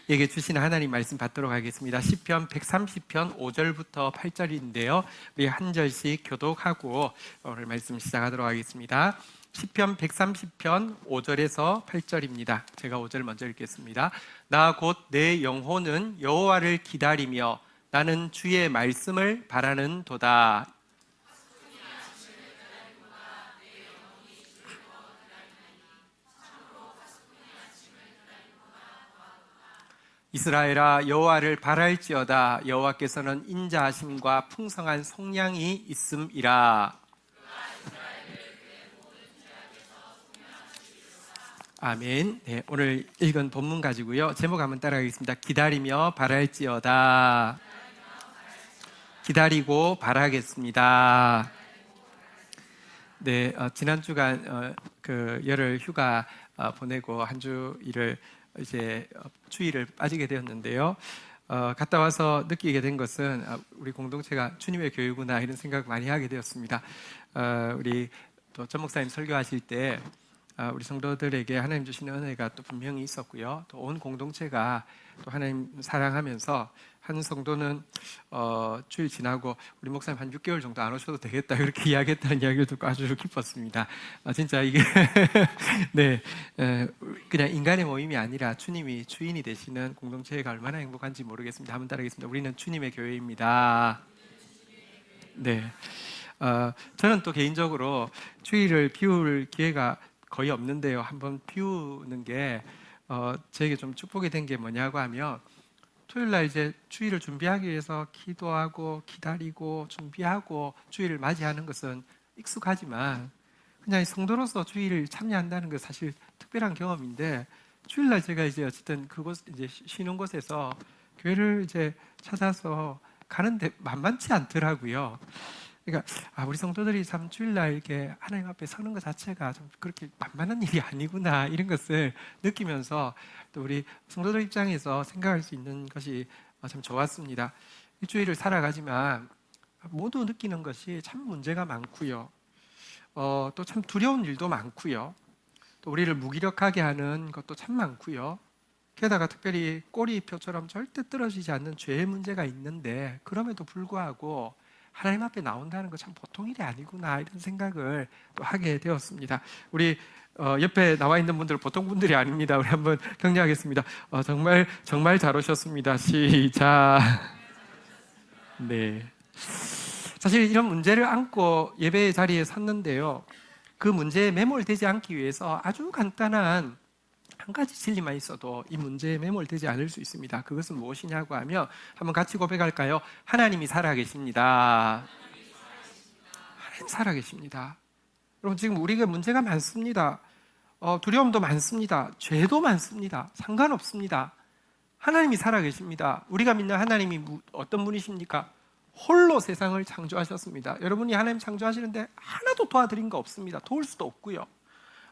우리에게 주시는 하나님 말씀 받도록 하겠습니다. 시편 130편 5절부터 8절인데요. 우리 한 절씩 교독하고 오늘 말씀 시작하도록 하겠습니다. 시편 130편 5절에서 8절입니다. 제가 5절 먼저 읽겠습니다. 나 곧 내 영혼은 여호와를 기다리며 나는 주의 말씀을 바라는 도다. 이스라엘아 여호와를 바랄지어다. 여호와께서는 인자하심과 풍성한 속량이 있음이라. 아멘. 네, 오늘 읽은 본문 가지고요. 제목 한번 따라가겠습니다. 기다리며 바랄지어다. 기다리고 바라겠습니다. 네, 지난 주간 열흘 휴가 보내고 한 주 일을 이제 주일을 빠지게 되었는데요. 갔다 와서 느끼게 된 것은 우리 공동체가 주님의 교회구나 이런 생각 많이 하게 되었습니다. 우리 또 전 목사님 설교하실 때 우리 성도들에게 하나님 주시는 은혜가 또 분명히 있었고요. 또 온 공동체가 또 하나님 사랑하면서 한 성도는 주일 지나고 우리 목사님 한 6개월 정도 안 오셔도 되겠다 이렇게 이야기했다는 이야기를 듣고 아주 기뻤습니다. 진짜 이게 네, 그냥 인간의 모임이 아니라 주님이 주인이 되시는 공동체가 얼마나 행복한지 모르겠습니다. 한번 따라하겠습니다. 우리는 주님의 교회입니다. 네, 저는 또 개인적으로 주일을 비울 기회가 거의 없는데요. 한번 비우는 게 저에게 좀 축복이 된 게 뭐냐고 하면 토요일 날 이제 주일을 준비하기 위해서 기도하고 기다리고 준비하고 주일을 맞이하는 것은 익숙하지만 그냥 성도로서 주일을 참여한다는 것 사실 특별한 경험인데 주일 날 제가 이제 어쨌든 그곳 이제 쉬는 곳에서 교회를 이제 찾아서 가는데 만만치 않더라고요. 그러니까 우리 성도들이 참 주일날 이렇게 하나님 앞에 서는 것 자체가 좀 그렇게 만만한 일이 아니구나 이런 것을 느끼면서 또 우리 성도들 입장에서 생각할 수 있는 것이 참 좋았습니다. 일주일을 살아가지만 모두 느끼는 것이 참 문제가 많고요. 또 참 두려운 일도 많고요. 또 우리를 무기력하게 하는 것도 참 많고요. 게다가 특별히 꼬리표처럼 절대 떨어지지 않는 죄의 문제가 있는데 그럼에도 불구하고 하나님 앞에 나온다는 거 참 보통 일이 아니구나 이런 생각을 또 하게 되었습니다. 우리 옆에 나와 있는 분들 보통 분들이 아닙니다. 우리 한번 격려하겠습니다. 정말 잘 오셨습니다. 시작. 네. 사실 이런 문제를 안고 예배의 자리에 섰는데요. 그 문제에 매몰되지 않기 위해서 아주 간단한 한 가지 진리만 있어도 이 문제에 매몰되지 않을 수 있습니다. 그것은 무엇이냐고 하면 한번 같이 고백할까요? 하나님이 살아계십니다. 하나님 살아계십니다. 여러분 지금 우리가 문제가 많습니다. 두려움도 많습니다. 죄도 많습니다. 상관없습니다. 하나님이 살아계십니다. 우리가 믿는 하나님이 어떤 분이십니까? 홀로 세상을 창조하셨습니다. 여러분이 하나님 창조하시는데 하나도 도와드린 거 없습니다. 도울 수도 없고요.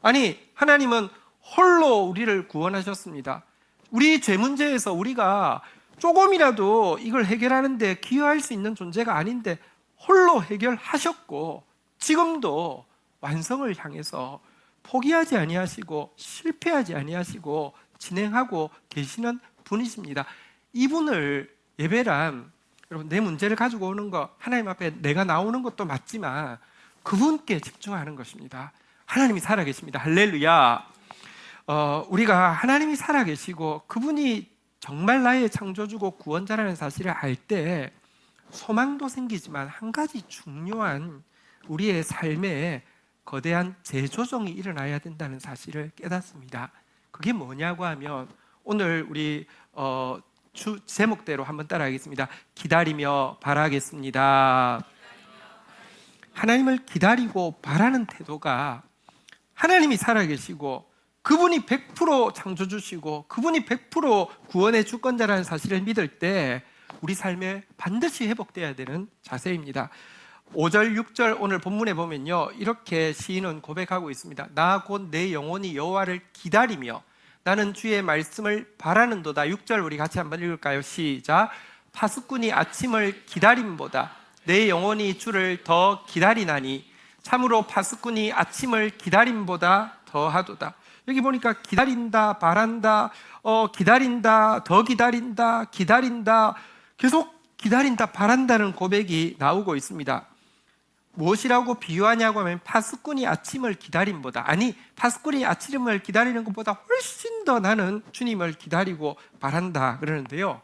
아니 하나님은 홀로 우리를 구원하셨습니다. 우리 죄 문제에서 우리가 조금이라도 이걸 해결하는데 기여할 수 있는 존재가 아닌데 홀로 해결하셨고 지금도 완성을 향해서 포기하지 아니하시고 실패하지 아니하시고 진행하고 계시는 분이십니다. 이분을 예배란 여러분 내 문제를 가지고 오는 거 하나님 앞에 내가 나오는 것도 맞지만 그분께 집중하는 것입니다. 하나님이 살아계십니다. 할렐루야. 우리가 하나님이 살아계시고 그분이 정말 나의 창조주고 구원자라는 사실을 알 때 소망도 생기지만 한 가지 중요한 우리의 삶에 거대한 재조정이 일어나야 된다는 사실을 깨닫습니다. 그게 뭐냐고 하면 오늘 우리 주 제목대로 한번 따라하겠습니다. 기다리며 바라겠습니다. 하나님을 기다리고 바라는 태도가 하나님이 살아계시고 그분이 100% 창조주시고 그분이 100% 구원의 주권자라는 사실을 믿을 때 우리 삶에 반드시 회복돼야 되는 자세입니다. 5절, 6절 오늘 본문에 보면요 이렇게 시인은 고백하고 있습니다. 나 곧 내 영혼이 여호와를 기다리며 나는 주의 말씀을 바라는도다. 6절 우리 같이 한번 읽을까요? 시작. 파수꾼이 아침을 기다림보다 내 영혼이 주를 더 기다리나니 참으로 파수꾼이 아침을 기다림보다 더하도다. 여기 보니까 기다린다, 바란다, 기다린다, 더 기다린다, 기다린다, 계속 기다린다, 바란다는 고백이 나오고 있습니다. 무엇이라고 비유하냐고 하면 파수꾼이 아침을 기다림보다, 아니 파수꾼이 아침을 기다리는 것보다 훨씬 더 나는 주님을 기다리고 바란다 그러는데요.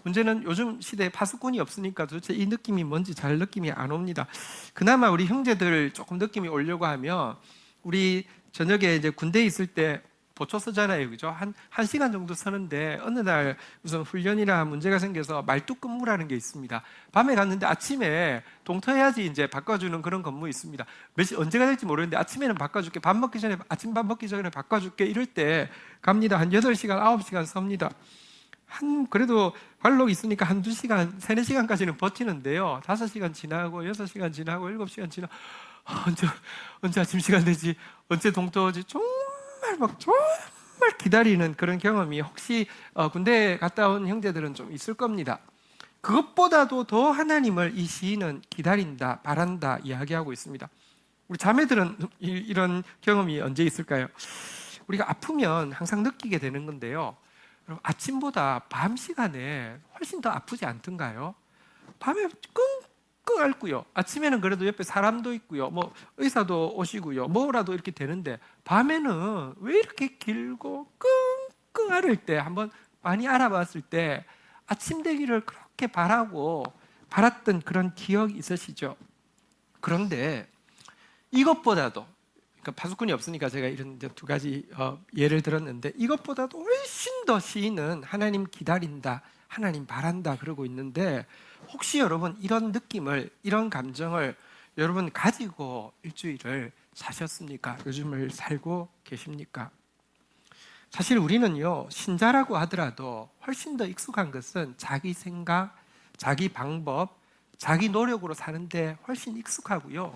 문제는 요즘 시대에 파수꾼이 없으니까 도대체 이 느낌이 뭔지 잘 느낌이 안 옵니다. 그나마 우리 형제들 조금 느낌이 오려고 하면, 우리 저녁에 이제 군대에 있을 때 보초 서잖아요, 그죠? 한 시간 정도 서는데 어느 날 무슨 훈련이나 문제가 생겨서 말뚝근무라는 게 있습니다. 밤에 갔는데 아침에 동터해야지 이제 바꿔주는 그런 근무 있습니다. 언제가 될지 모르는데 아침에는 바꿔줄게, 아침 밥 먹기 전에 바꿔줄게, 이럴 때 갑니다. 한 8시간, 9시간 섭니다. 그래도 관록 있으니까 한 2시간, 3, 4시간까지는 버티는데요. 5시간 지나고 6시간 지나고 7시간 지나고 언제 아침 시간 되지? 언제 동터하지? 정말 기다리는 그런 경험이 혹시 군대에 갔다 온 형제들은 좀 있을 겁니다. 그것보다도 더 하나님을 이 시인은 기다린다, 바란다 이야기하고 있습니다. 우리 자매들은 이런 경험이 언제 있을까요? 우리가 아프면 항상 느끼게 되는 건데요, 여러분, 아침보다 밤 시간에 훨씬 더 아프지 않던가요? 밤에 끙끙 앓고요. 아침에는 그래도 옆에 사람도 있고요, 뭐 의사도 오시고요, 뭐라도 이렇게 되는데, 밤에는 왜 이렇게 길고 끙끙 앓을 때 한번 많이 알아봤을 때 아침 되기를 그렇게 바랐던 그런 기억이 있으시죠? 그런데 이것보다도, 그러니까 파수꾼이 없으니까 제가 이런 2가지 예를 들었는데, 이것보다도 훨씬 더 시인은 하나님 기다린다, 하나님 바란다 그러고 있는데, 혹시 여러분 이런 느낌을, 이런 감정을 여러분 가지고 일주일을 사셨습니까? 요즘을 살고 계십니까? 사실 우리는요, 신자라고 하더라도 훨씬 더 익숙한 것은 자기 생각, 자기 방법, 자기 노력으로 사는데 훨씬 익숙하고요,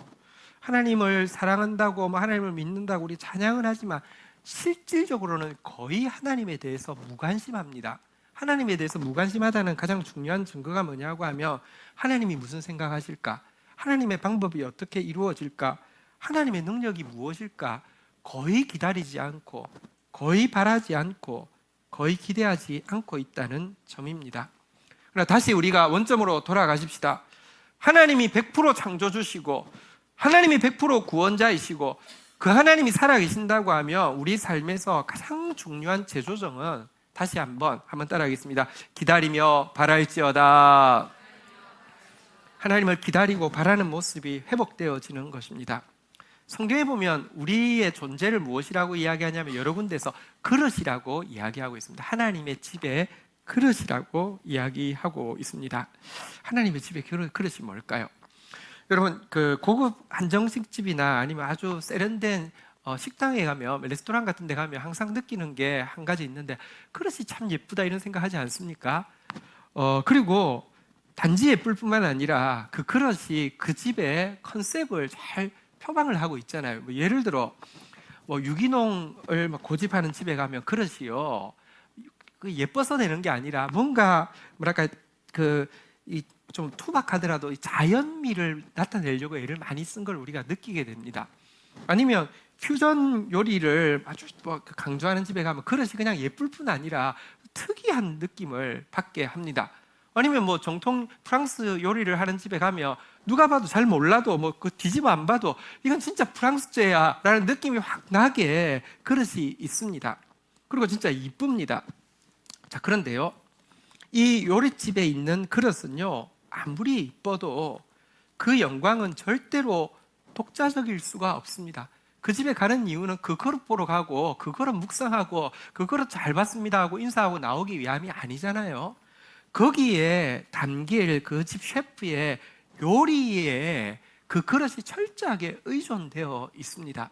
하나님을 사랑한다고, 하나님을 믿는다고 우리 찬양을 하지만 실질적으로는 거의 하나님에 대해서 무관심합니다. 하나님에 대해서 무관심하다는 가장 중요한 증거가 뭐냐고 하면, 하나님이 무슨 생각하실까? 하나님의 방법이 어떻게 이루어질까? 하나님의 능력이 무엇일까? 거의 기다리지 않고, 거의 바라지 않고, 거의 기대하지 않고 있다는 점입니다. 그러나 다시 우리가 원점으로 돌아가십시다. 하나님이 100% 창조주시고 하나님이 100% 구원자이시고 그 하나님이 살아계신다고 하면 우리 삶에서 가장 중요한 재조정은, 다시 한번 따라하겠습니다. 기다리며 바랄지어다. 하나님을 기다리고 바라는 모습이 회복되어지는 것입니다. 성경에 보면 우리의 존재를 무엇이라고 이야기하냐면 여러 군데서 그릇이라고 이야기하고 있습니다. 하나님의 집에 그릇이라고 이야기하고 있습니다. 하나님의 집에 그릇이 뭘까요? 여러분, 그 고급 한정식집이나 아니면 아주 세련된 식당에 가면, 레스토랑 같은 데 가면 항상 느끼는 게 한 가지 있는데, 그릇이 참 예쁘다 이런 생각하지 않습니까? 그리고 단지 예쁠 뿐만 아니라 그 그릇이 그 집의 컨셉을 잘 표방을 하고 있잖아요. 예를 들어 유기농을 고집하는 집에 가면 그릇이요, 예뻐서 되는 게 아니라 뭔가 좀 투박하더라도 자연미를 나타내려고 애를 많이 쓴 걸 우리가 느끼게 됩니다. 아니면 퓨전 요리를 아주 강조하는 집에 가면 그릇이 그냥 예쁠 뿐 아니라 특이한 느낌을 받게 합니다. 아니면 정통 프랑스 요리를 하는 집에 가면 누가 봐도 잘 몰라도 뒤집어 안 봐도 이건 진짜 프랑스제야 라는 느낌이 확 나게 그릇이 있습니다. 그리고 진짜 이쁩니다. 자, 그런데요, 이 요리집에 있는 그릇은요, 아무리 이뻐도 그 영광은 절대로 독자적일 수가 없습니다. 그 집에 가는 이유는 그 그릇 보러 가고, 그 그릇 묵상하고, 그 그릇 잘 봤습니다 하고 인사하고 나오기 위함이 아니잖아요. 거기에 담길 그 집 셰프의 요리에 그 그릇이 철저하게 의존되어 있습니다.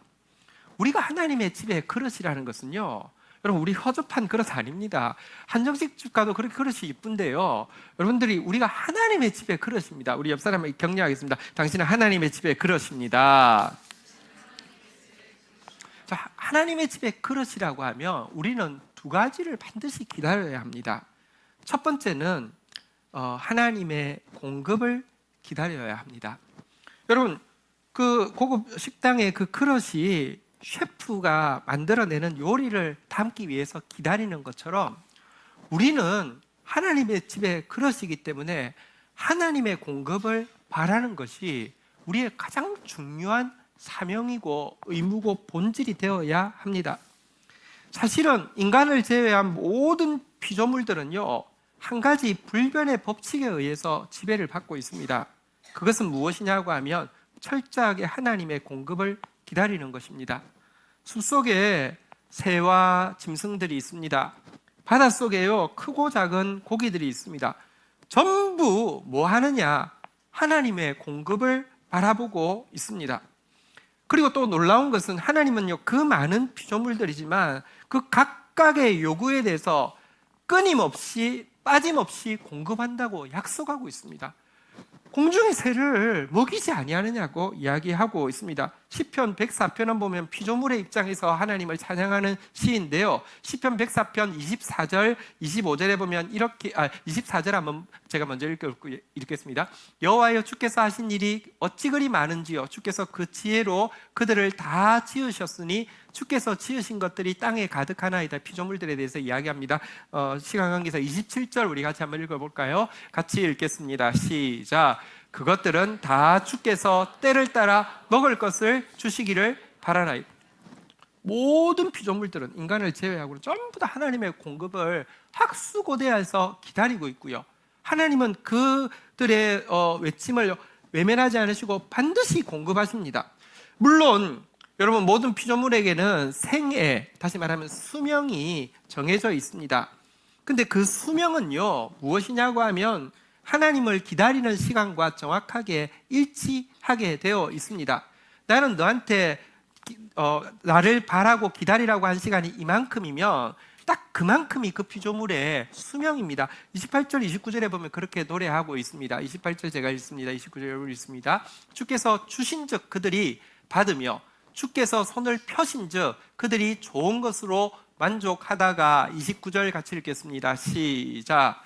우리가 하나님의 집의 그릇이라는 것은요, 여러분, 우리 허접한 그릇 아닙니다. 한정식집 가도 그렇게 그릇이 이쁜데요, 여러분들이 우리가 하나님의 집의 그릇입니다. 우리 옆 사람에게 격려하겠습니다. 당신은 하나님의 집의 그릇입니다. 자, 하나님의 집의 그릇이라고 하면 우리는 2가지를 반드시 기다려야 합니다. 첫 번째는 하나님의 공급을 기다려야 합니다. 여러분, 그 고급 식당의 그 그릇이 셰프가 만들어내는 요리를 담기 위해서 기다리는 것처럼 우리는 하나님의 집에 그릇이기 때문에 하나님의 공급을 바라는 것이 우리의 가장 중요한 사명이고 의무고 본질이 되어야 합니다. 사실은 인간을 제외한 모든 피조물들은요, 한 가지 불변의 법칙에 의해서 지배를 받고 있습니다. 그것은 무엇이냐고 하면 철저하게 하나님의 공급을 기다리는 것입니다. 숲속에 새와 짐승들이 있습니다. 바닷속에요, 크고 작은 고기들이 있습니다. 전부 뭐 하느냐? 하나님의 공급을 바라보고 있습니다. 그리고 또 놀라운 것은 하나님은요, 그 많은 피조물들이지만 그 각각의 요구에 대해서 끊임없이 빠짐없이 공급한다고 약속하고 있습니다. 공중의 새를 먹이지 아니하느냐고 이야기하고 있습니다. 시편 104편은 보면 피조물의 입장에서 하나님을 찬양하는 시인데요. 시편 104편 24절, 25절에 보면 이렇게 24절 한번 제가 먼저 읽겠습니다. 여호와여, 주께서 하신 일이 어찌 그리 많은지요. 주께서 그 지혜로 그들을 다 지으셨으니 주께서 지으신 것들이 땅에 가득하나이다. 피조물들에 대해서 이야기합니다. 시간 관계에서 27절 우리 같이 한번 읽어볼까요? 같이 읽겠습니다. 시작. 그것들은 다 주께서 때를 따라 먹을 것을 주시기를 바라나이다. 모든 피조물들은 인간을 제외하고는 전부 다 하나님의 공급을 학수고대해서 기다리고 있고요. 하나님은 그들의 외침을 외면하지 않으시고 반드시 공급하십니다. 물론 여러분, 모든 피조물에게는 생애, 다시 말하면 수명이 정해져 있습니다. 근데 그 수명은요, 무엇이냐고 하면 하나님을 기다리는 시간과 정확하게 일치하게 되어 있습니다. 나는 너한테 나를 바라고 기다리라고 한 시간이 이만큼이면 딱 그만큼이 그 피조물의 수명입니다. 28절, 29절에 보면 그렇게 노래하고 있습니다. 28절 제가 읽습니다. 29절 읽습니다. 주께서 주신즉 그들이 받으며 주께서 손을 펴신즉 그들이 좋은 것으로 만족하다가 29절 같이 읽겠습니다. 시작.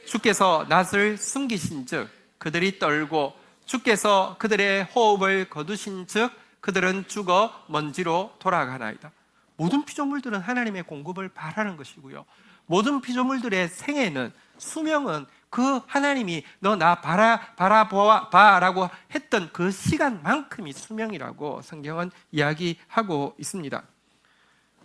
주께서 낯을 숨기신즉 그들이 떨고 주께서 그들의 호흡을 거두신즉 그들은 죽어 먼지로 돌아가나이다. 모든 피조물들은 하나님의 공급을 바라는 것이고요. 모든 피조물들의 생애는, 수명은 그 하나님이 너 나 바라봐라고 했던 그 시간만큼이 수명이라고 성경은 이야기하고 있습니다.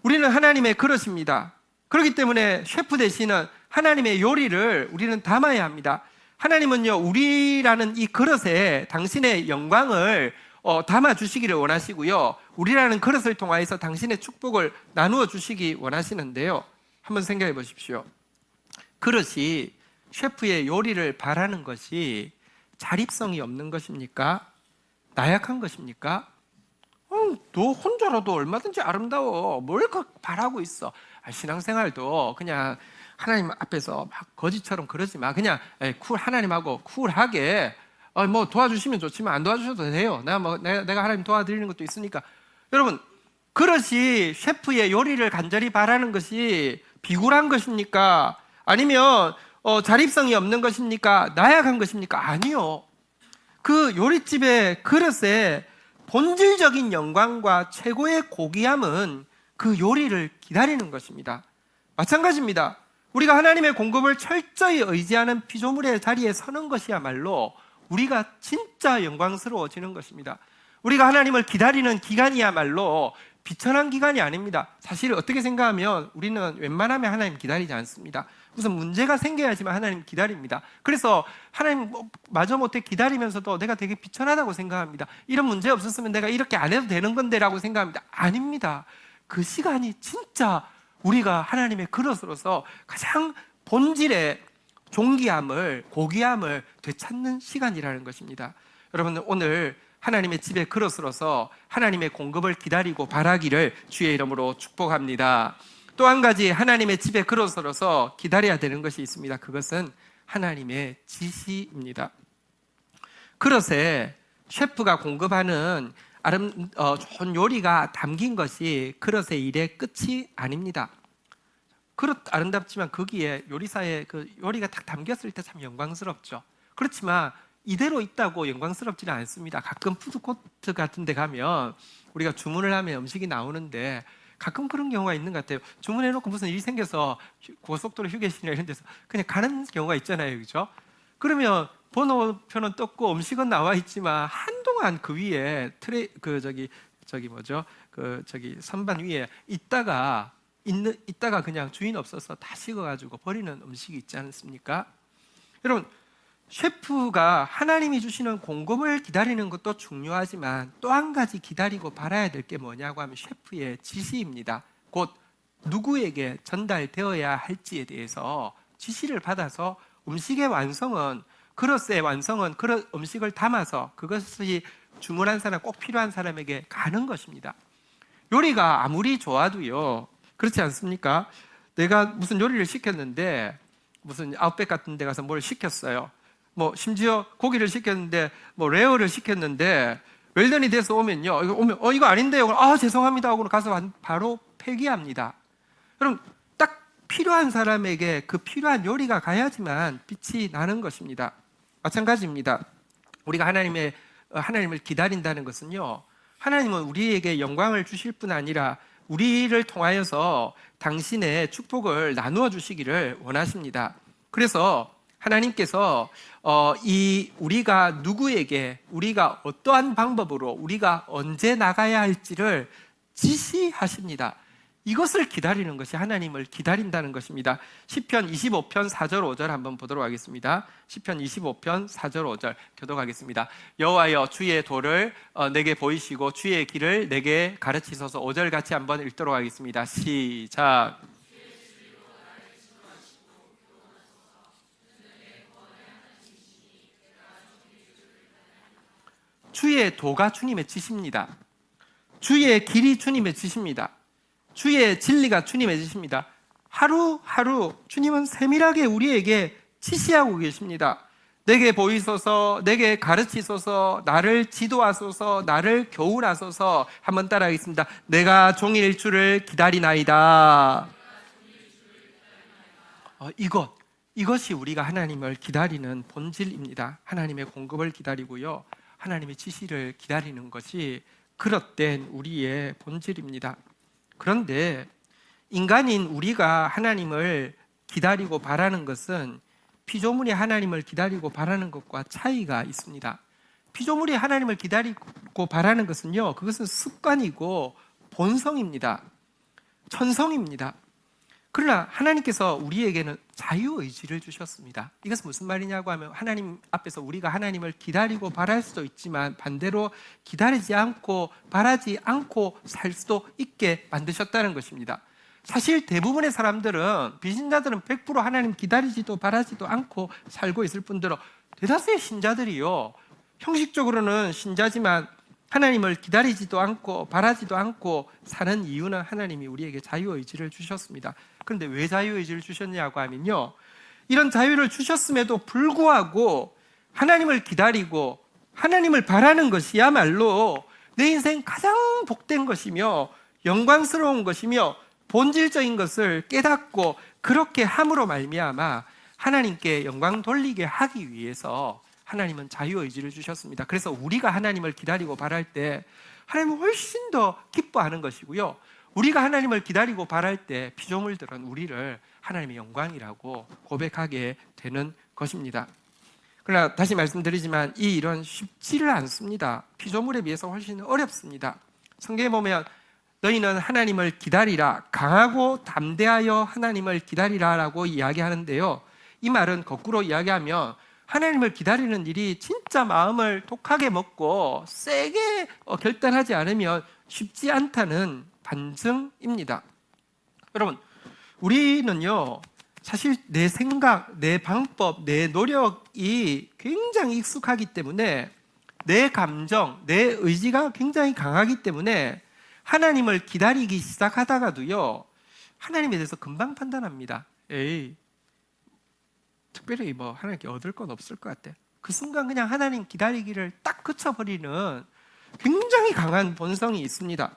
우리는 하나님의 그릇입니다. 그렇기 때문에 셰프 대신은 하나님의 요리를 우리는 담아야 합니다. 하나님은요, 우리라는 이 그릇에 당신의 영광을 담아주시기를 원하시고요, 우리라는 그릇을 통하여서 당신의 축복을 나누어 주시기 원하시는데요, 한번 생각해 보십시오. 그릇이 셰프의 요리를 바라는 것이 자립성이 없는 것입니까? 나약한 것입니까? 너 혼자라도 얼마든지 아름다워. 뭘 바라고 있어? 신앙생활도 그냥 하나님 앞에서 막 거지처럼 그러지 마. 그냥 하나님하고 쿨하게 뭐 도와주시면 좋지만 안 도와주셔도 돼요. 내가 하나님 도와드리는 것도 있으니까. 여러분, 그릇이 셰프의 요리를 간절히 바라는 것이 비굴한 것입니까? 아니면 자립성이 없는 것입니까? 나약한 것입니까? 아니요. 그 요리집의 그릇에 본질적인 영광과 최고의 고귀함은 그 요리를 기다리는 것입니다. 마찬가지입니다. 우리가 하나님의 공급을 철저히 의지하는 피조물의 자리에 서는 것이야말로 우리가 진짜 영광스러워지는 것입니다. 우리가 하나님을 기다리는 기간이야말로 비천한 기간이 아닙니다. 사실 어떻게 생각하면 우리는 웬만하면 하나님 기다리지 않습니다. 무슨 문제가 생겨야지만 하나님 기다립니다. 그래서 하나님 마저 못해 기다리면서도 내가 되게 비천하다고 생각합니다. 이런 문제 없었으면 내가 이렇게 안 해도 되는 건데 라고 생각합니다. 아닙니다. 그 시간이 진짜 우리가 하나님의 그릇으로서 가장 본질의 존귀함을, 고귀함을 되찾는 시간이라는 것입니다. 여러분, 오늘 하나님의 집의 그릇으로서 하나님의 공급을 기다리고 바라기를 주의 이름으로 축복합니다. 또 한 가지 하나님의 집의 그릇으로서 기다려야 되는 것이 있습니다. 그것은 하나님의 지시입니다. 그릇에 셰프가 공급하는 좋은 요리가 담긴 것이 그릇의 일의 끝이 아닙니다. 그릇 아름답지만 거기에 요리사의 그 요리가 딱 담겼을 때 참 영광스럽죠. 그렇지만 이대로 있다고 영광스럽지는 않습니다. 가끔 푸드코트 같은 데 가면 우리가 주문을 하면 음식이 나오는데 가끔 그런 경우가 있는 것 같아요. 주문해놓고 무슨 일이 생겨서 고속도로 휴게실이나 이런 데서 그냥 가는 경우가 있잖아요. 그죠? 그러면 번호표는 떴고 음식은 나와 있지만 한동안 그 위에 선반 위에 있다가 그냥 주인 없어서 다 식어가지고 버리는 음식이 있지 않습니까? 여러분, 셰프가 하나님이 주시는 공급을 기다리는 것도 중요하지만 또 한 가지 기다리고 바라야 될 게 뭐냐고 하면 셰프의 지시입니다. 곧 누구에게 전달되어야 할지에 대해서 지시를 받아서 음식의 완성은, 그릇의 완성은 그릇 음식을 담아서 그것이 주문한 사람, 꼭 필요한 사람에게 가는 것입니다. 요리가 아무리 좋아도요, 그렇지 않습니까? 내가 무슨 요리를 시켰는데, 무슨 아웃백 같은 데 가서 뭘 시켰어요. 뭐 심지어 고기를 시켰는데 뭐 레어를 시켰는데 웰던이 돼서 오면요, 이거 아닌데요. 죄송합니다 하고 가서 바로 폐기합니다. 그럼 딱 필요한 사람에게 그 필요한 요리가 가야지만 빛이 나는 것입니다. 마찬가지입니다. 우리가 하나님을 기다린다는 것은요, 하나님은 우리에게 영광을 주실 뿐 아니라 우리를 통하여서 당신의 축복을 나누어 주시기를 원하십니다. 그래서 하나님께서 우리가 누구에게, 우리가 어떠한 방법으로, 우리가 언제 나가야 할지를 지시하십니다. 이것을 기다리는 것이 하나님을 기다린다는 것입니다. 시편 25편 4절 5절 한번 보도록 하겠습니다. 시편 25편 4절 5절 교독하겠습니다. 여호와여, 주의 도를 내게 보이시고 주의 길을 내게 가르치소서. 5절 같이 한번 읽도록 하겠습니다. 시작. 주의 도가 주님의 지시입니다. 주의 길이 주님의 지시입니다. 주의 진리가 주님의 지시입니다. 하루하루 주님은 세밀하게 우리에게 지시하고 계십니다. 내게 보이소서, 내게 가르치소서, 나를 지도하소서, 나를 교훈하소서. 한번 따라하겠습니다. 내가 종일 주를 기다리나이다. 이것이 우리가 하나님을 기다리는 본질입니다. 하나님의 공급을 기다리고요, 하나님의 지시를 기다리는 것이 그릇된 우리의 본질입니다. 그런데 인간인 우리가 하나님을 기다리고 바라는 것은 피조물이 하나님을 기다리고 바라는 것과 차이가 있습니다. 피조물이 하나님을 기다리고 바라는 것은요, 그것은 습관이고 본성입니다. 천성입니다. 그러나 하나님께서 우리에게는 자유의지를 주셨습니다. 이것은 무슨 말이냐고 하면, 하나님 앞에서 우리가 하나님을 기다리고 바랄 수도 있지만 반대로 기다리지 않고 바라지 않고 살 수도 있게 만드셨다는 것입니다. 사실 대부분의 사람들은, 비신자들은 100% 하나님 기다리지도 바라지도 않고 살고 있을 뿐더러 대다수의 신자들이요, 형식적으로는 신자지만 하나님을 기다리지도 않고 바라지도 않고 사는 이유는 하나님이 우리에게 자유의지를 주셨습니다. 그런데 왜 자유의지를 주셨냐고 하면요, 이런 자유를 주셨음에도 불구하고 하나님을 기다리고 하나님을 바라는 것이야말로 내 인생 가장 복된 것이며 영광스러운 것이며 본질적인 것을 깨닫고 그렇게 함으로 말미암아 하나님께 영광 돌리게 하기 위해서 하나님은 자유의지를 주셨습니다. 그래서 우리가 하나님을 기다리고 바랄 때 하나님은 훨씬 더 기뻐하는 것이고요, 우리가 하나님을 기다리고 바랄 때 피조물들은 우리를 하나님의 영광이라고 고백하게 되는 것입니다. 그러나 다시 말씀드리지만 이 일은 쉽지를 않습니다. 피조물에 비해서 훨씬 어렵습니다. 성경에 보면 너희는 하나님을 기다리라, 강하고 담대하여 하나님을 기다리라 라고 이야기하는데요, 이 말은 거꾸로 이야기하면 하나님을 기다리는 일이 진짜 마음을 독하게 먹고 세게 결단하지 않으면 쉽지 않다는 반증입니다. 여러분, 우리는요, 사실 내 생각, 내 방법, 내 노력이 굉장히 익숙하기 때문에, 내 감정, 내 의지가 굉장히 강하기 때문에 하나님을 기다리기 시작하다가도요, 하나님에 대해서 금방 판단합니다. 특별히 하나님께 얻을 건 없을 것 같아. 그 순간 그냥 하나님 기다리기를 딱 그쳐버리는 굉장히 강한 본성이 있습니다.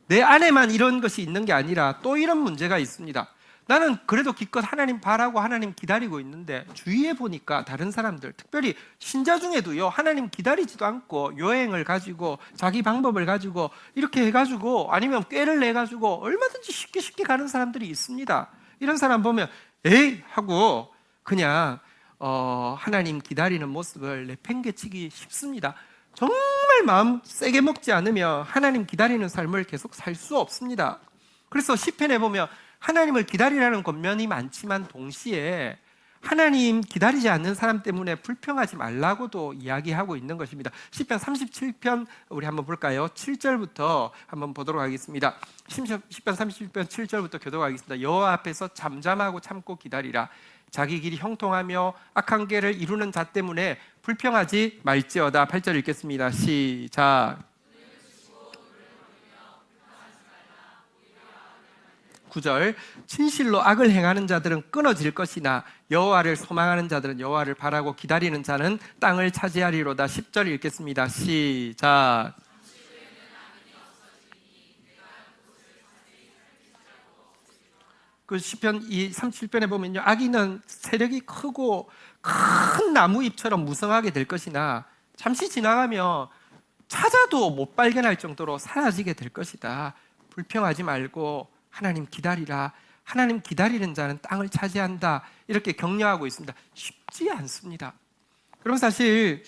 내 안에만 이런 것이 있는 게 아니라 또 이런 문제가 있습니다. 나는 그래도 기껏 하나님 바라고 하나님 기다리고 있는데 주위에 보니까 다른 사람들, 특별히 신자 중에도요, 하나님 기다리지도 않고 여행을 가지고 자기 방법을 가지고 이렇게 해가지고 아니면 꾀를 내가지고 얼마든지 쉽게 가는 사람들이 있습니다. 이런 사람 보면 에이 하고 그냥 하나님 기다리는 모습을 내팽개치기 쉽습니다. 정말 마음 세게 먹지 않으면 하나님 기다리는 삶을 계속 살 수 없습니다. 그래서 시편에 보면 하나님을 기다리라는 권면이 많지만 동시에 하나님 기다리지 않는 사람 때문에 불평하지 말라고도 이야기하고 있는 것입니다. 시편 37편 우리 한번 볼까요? 7절부터 한번 보도록 하겠습니다. 시편 37편 7절부터 교독하겠습니다. 여호와 앞에서 잠잠하고 참고 기다리라. 자기 길이 형통하며 악한 길을 이루는 자 때문에 불평하지 말지어다. 8절 읽겠습니다. 시작. 9절 진실로 악을 행하는 자들은 끊어질 것이나 여호와를 소망하는 자들은 여호와를 바라고 기다리는 자는 땅을 차지하리로다. 10절 읽겠습니다. 시작. 그 시편 이 37편에 보면요, 악인은 세력이 크고 큰 나무잎처럼 무성하게 될 것이나 잠시 지나가면 찾아도 못 발견할 정도로 사라지게 될 것이다. 불평하지 말고 하나님 기다리라. 하나님 기다리는 자는 땅을 차지한다. 이렇게 격려하고 있습니다. 쉽지 않습니다. 그럼 사실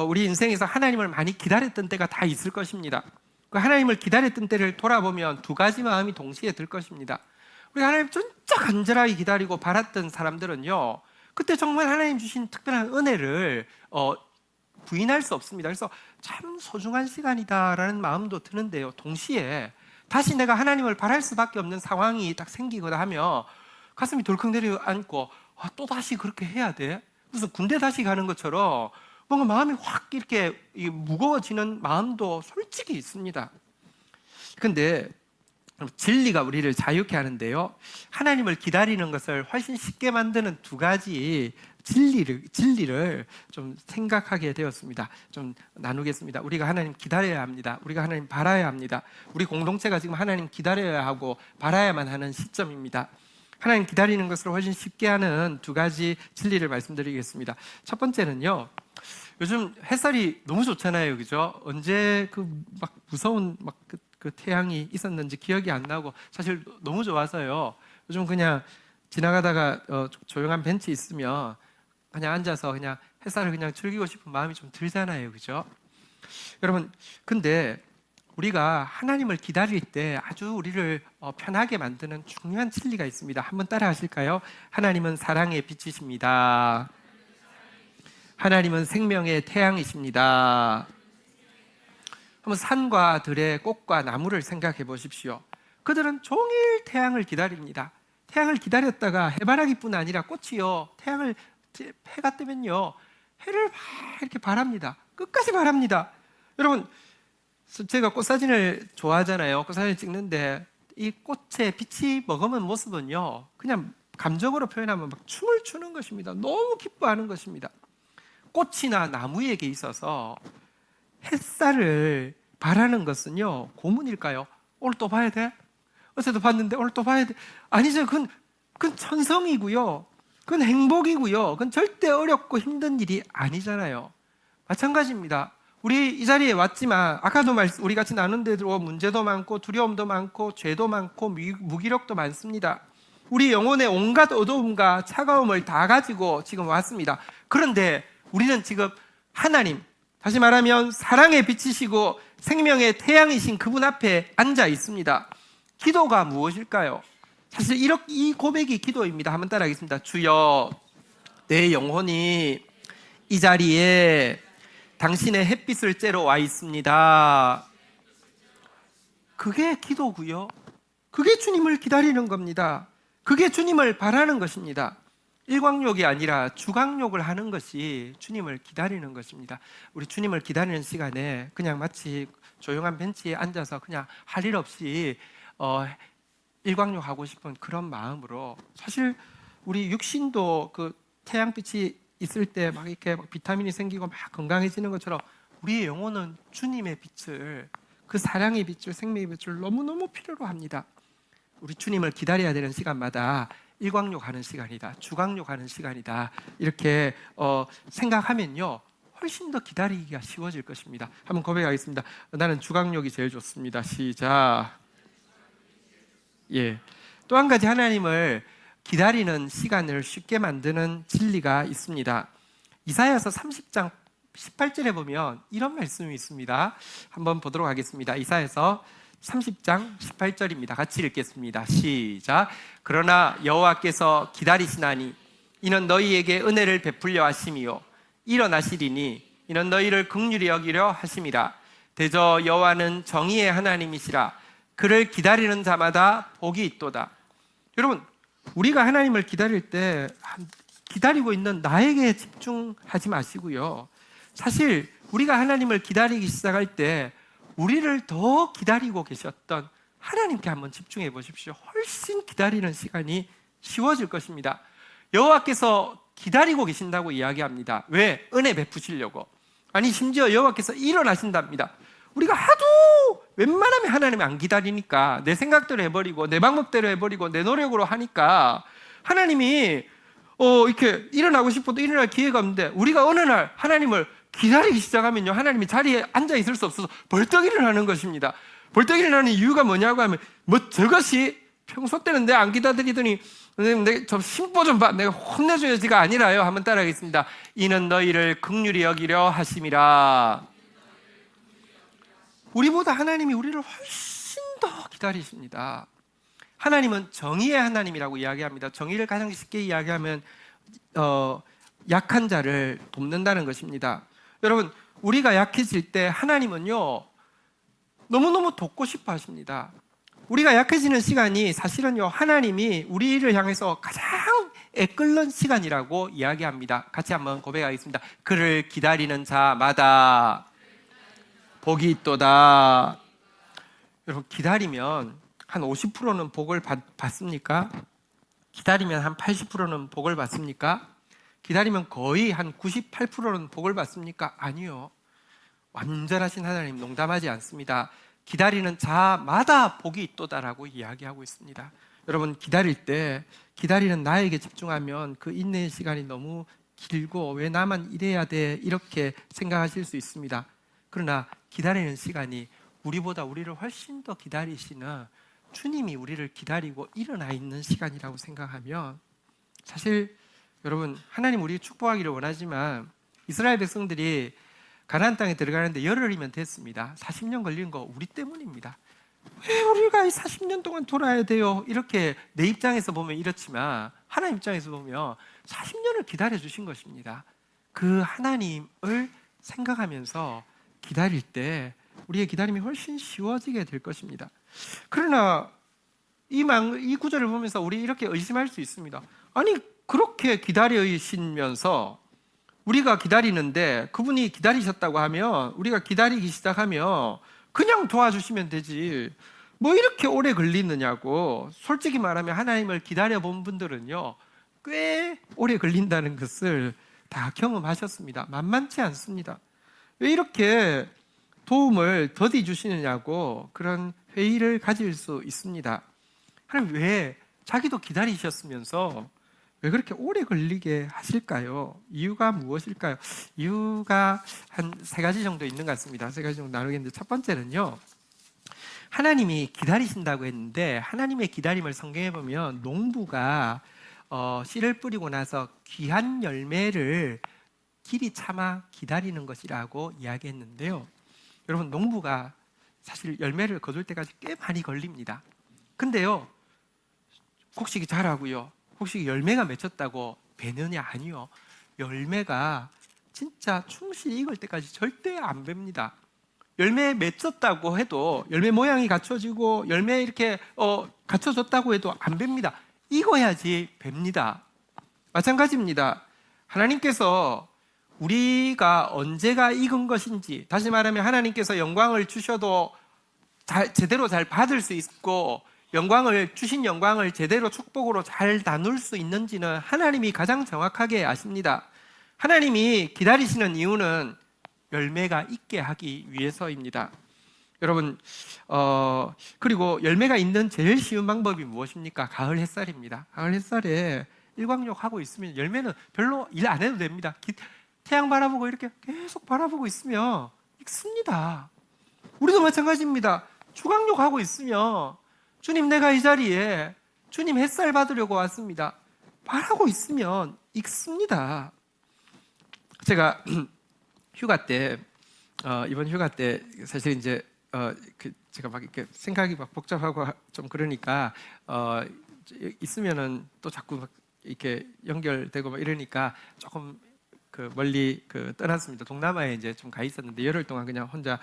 우리 인생에서 하나님을 많이 기다렸던 때가 다 있을 것입니다. 그 하나님을 기다렸던 때를 돌아보면 두 가지 마음이 동시에 들 것입니다. 우리 하나님 진짜 간절하게 기다리고 바랐던 사람들은요, 그때 정말 하나님 주신 특별한 은혜를 부인할 수 없습니다. 그래서 참 소중한 시간이다라는 마음도 드는데요, 동시에 다시 내가 하나님을 바랄 수밖에 없는 상황이 딱 생기거나 하면 가슴이 덜컥 내려앉고 또 다시 그렇게 해야 돼? 무슨 군대 다시 가는 것처럼 뭔가 마음이 확 이렇게 무거워지는 마음도 솔직히 있습니다. 그런데 진리가 우리를 자유케 하는데요, 하나님을 기다리는 것을 훨씬 쉽게 만드는 두 가지 진리를 좀 생각하게 되었습니다. 좀 나누겠습니다. 우리가 하나님 기다려야 합니다. 우리가 하나님 바라야 합니다. 우리 공동체가 지금 하나님 기다려야 하고 바라야만 하는 시점입니다. 하나님 기다리는 것을 훨씬 쉽게 하는 두 가지 진리를 말씀드리겠습니다. 첫 번째는요, 요즘 햇살이 너무 좋잖아요, 그죠? 언제 그 막 무서운 그 태양이 있었는지 기억이 안 나고 사실 너무 좋아서요, 요즘 그냥 지나가다가 조용한 벤치 있으면 그냥 앉아서 그냥 햇살을 그냥 즐기고 싶은 마음이 좀 들잖아요, 그죠? 여러분, 근데 우리가 하나님을 기다릴 때 아주 우리를 편하게 만드는 중요한 진리가 있습니다. 한번 따라 하실까요? 하나님은 사랑의 빛이십니다. 하나님은 생명의 태양이십니다. 한번 산과 들의 꽃과 나무를 생각해 보십시오. 그들은 종일 태양을 기다립니다. 태양을 기다렸다가 해바라기뿐 아니라 꽃이요, 해가 뜨면요, 해를 막 이렇게 바랍니다. 끝까지 바랍니다. 여러분, 제가 꽃사진을 좋아하잖아요. 꽃사진을 찍는데 이 꽃의 빛이 머금은 모습은요, 그냥 감정으로 표현하면 막 춤을 추는 것입니다. 너무 기뻐하는 것입니다. 꽃이나 나무에게 있어서 햇살을 바라는 것은요, 고문일까요? 오늘 또 봐야 돼? 어제도 봤는데 오늘 또 봐야 돼? 아니죠. 그건 천성이고요, 그건 행복이고요, 그건 절대 어렵고 힘든 일이 아니잖아요. 마찬가지입니다. 우리 이 자리에 왔지만 아까도 우리 같이 나눈 대로 문제도 많고 두려움도 많고 죄도 많고 무기력도 많습니다. 우리 영혼의 온갖 어두움과 차가움을 다 가지고 지금 왔습니다. 그런데 우리는 지금 하나님, 다시 말하면 사랑의 빛이시고 생명의 태양이신 그분 앞에 앉아 있습니다. 기도가 무엇일까요? 사실 이 고백이 기도입니다. 한번 따라하겠습니다. 주여, 내 영혼이 이 자리에 당신의 햇빛을 쬐러 와 있습니다. 그게 기도고요, 그게 주님을 기다리는 겁니다. 그게 주님을 바라는 것입니다. 일광욕이 아니라 주광욕을 하는 것이 주님을 기다리는 것입니다. 우리 주님을 기다리는 시간에 그냥 마치 조용한 벤치에 앉아서 그냥 할 일 없이 일광욕 하고 싶은 그런 마음으로, 사실 우리 육신도 그 태양빛이 있을 때 막 이렇게 비타민이 생기고 막 건강해지는 것처럼 우리의 영혼은 주님의 빛을, 그 사랑의 빛을, 생명의 빛을 너무너무 필요로 합니다. 우리 주님을 기다려야 되는 시간마다 일광욕하는 시간이다, 주광욕하는 시간이다, 이렇게 생각하면요 훨씬 더 기다리기가 쉬워질 것입니다. 한번 고백하겠습니다. 나는 주광욕이 제일 좋습니다. 시작. 예. 또 한 가지 하나님을 기다리는 시간을 쉽게 만드는 진리가 있습니다. 이사야서 30장 18절에 보면 이런 말씀이 있습니다. 한번 보도록 하겠습니다. 이사야서 30장 18절입니다. 같이 읽겠습니다. 시작. 그러나 여호와께서 기다리시나니 이는 너희에게 은혜를 베풀려 하심이요 일어나시리니 이는 너희를 긍휼히 여기려 하심이라. 대저 여호와는 정의의 하나님이시라. 그를 기다리는 자마다 복이 있도다. 여러분, 우리가 하나님을 기다릴 때 기다리고 있는 나에게 집중하지 마시고요, 사실 우리가 하나님을 기다리기 시작할 때 우리를 더 기다리고 계셨던 하나님께 한번 집중해 보십시오. 훨씬 기다리는 시간이 쉬워질 것입니다. 여호와께서 기다리고 계신다고 이야기합니다. 왜? 은혜 베푸시려고. 아니, 심지어 여호와께서 일어나신답니다. 우리가 하도 웬만하면 하나님 안 기다리니까 내 생각대로 해버리고 내 방법대로 해버리고 내 노력으로 하니까 하나님이 이렇게 일어나고 싶어도 일어날 기회가 없는데, 우리가 어느 날 하나님을 기다리기 시작하면요, 하나님이 자리에 앉아 있을 수 없어서 벌떡 일어나는 것입니다. 벌떡 일어나는 이유가 뭐냐고 하면, 저것이 평소 때는 내가 안 기다리더니 선생님 저 심보 좀 봐, 내가 혼내줘야지가 아니라요. 한번 따라하겠습니다. 이는 너희를 긍휼히 여기려 하심이라. 우리보다 하나님이 우리를 훨씬 더 기다리십니다. 하나님은 정의의 하나님이라고 이야기합니다. 정의를 가장 쉽게 이야기하면 약한 자를 돕는다는 것입니다. 여러분, 우리가 약해질 때 하나님은요 너무너무 돕고 싶어 하십니다. 우리가 약해지는 시간이 사실은요 하나님이 우리를 향해서 가장 애끓는 시간이라고 이야기합니다. 같이 한번 고백하겠습니다. 그를 기다리는 자마다 복이 있도다. 여러분, 기다리면 한 50%는 복을 받습니까? 기다리면 한 80%는 복을 받습니까? 기다리면 거의 한 98%는 복을 받습니까? 아니요. 완전하신 하나님 농담하지 않습니다. 기다리는 자마다 복이 있도다라고 이야기하고 있습니다. 여러분, 기다릴 때 기다리는 나에게 집중하면 그 인내의 시간이 너무 길고 왜 나만 이래야 돼 이렇게 생각하실 수 있습니다. 그러나 기다리는 시간이 우리보다 우리를 훨씬 더 기다리시는 주님이 우리를 기다리고 일어나 있는 시간이라고 생각하면, 사실 여러분, 하나님 우리 축복하기를 원하지만 이스라엘 백성들이 가나안 땅에 들어가는데 열흘이면 됐습니다. 40년 걸린 거 우리 때문입니다. 왜 우리가 40년 동안 돌아야 돼요? 이렇게 내 입장에서 보면 이렇지만 하나님 입장에서 보면 40년을 기다려 주신 것입니다. 그 하나님을 생각하면서 기다릴 때 우리의 기다림이 훨씬 쉬워지게 될 것입니다. 그러나 이 구절을 보면서 우리 이렇게 의심할 수 있습니다. 아니, 그렇게 기다리시면서 우리가 기다리는데 그분이 기다리셨다고 하면, 우리가 기다리기 시작하면 그냥 도와주시면 되지 뭐 이렇게 오래 걸리느냐고. 솔직히 말하면 하나님을 기다려본 분들은요 꽤 오래 걸린다는 것을 다 경험하셨습니다. 만만치 않습니다. 왜 이렇게 도움을 더디 주시느냐고 그런 회의를 가질 수 있습니다. 하나님 왜 자기도 기다리셨으면서 왜 그렇게 오래 걸리게 하실까요? 이유가 무엇일까요? 이유가 한 3가지 정도 있는 것 같습니다. 3가지 정도 나누겠는데, 첫 번째는요, 하나님이 기다리신다고 했는데 하나님의 기다림을 성경에 보면 농부가 씨를 뿌리고 나서 귀한 열매를 길이 참아 기다리는 것이라고 이야기했는데요, 여러분, 농부가 사실 열매를 거둘 때까지 꽤 많이 걸립니다. 근데요, 곡식이 자라고요, 혹시 열매가 맺혔다고 배느냐? 아니요. 열매가 진짜 충실히 익을 때까지 절대 안 뵙니다. 열매 맺혔다고 해도, 열매 모양이 갖춰지고 열매 이렇게 갖춰졌다고 해도 안 뵙니다. 익어야지 뵙니다. 마찬가지입니다. 하나님께서 우리가 언제가 익은 것인지, 다시 말하면 하나님께서 영광을 주셔도 제대로 잘 받을 수 있고, 주신 영광을 제대로 축복으로 잘 나눌 수 있는지는 하나님이 가장 정확하게 아십니다. 하나님이 기다리시는 이유는 열매가 있게 하기 위해서입니다. 여러분, 그리고 열매가 있는 제일 쉬운 방법이 무엇입니까? 가을 햇살입니다. 가을 햇살에 일광욕 하고 있으면 열매는 별로 일 안 해도 됩니다. 태양 바라보고 이렇게 계속 바라보고 있으면 익습니다. 우리도 마찬가지입니다. 주광욕 하고 있으면 주님, 내가 이 자리에 주님 햇살 받으려고 왔습니다. 바라고 있으면 익습니다. 제가 휴가 때, 이번 휴가 때 사실 이제 제가 막 이렇게 생각이 막 복잡하고 좀 그러니까 있으면은 또 자꾸 막 이렇게 연결되고 막 이러니까 조금 멀리 떠났습니다. 동남아에 이제 좀 가 있었는데 열흘 동안 그냥 혼자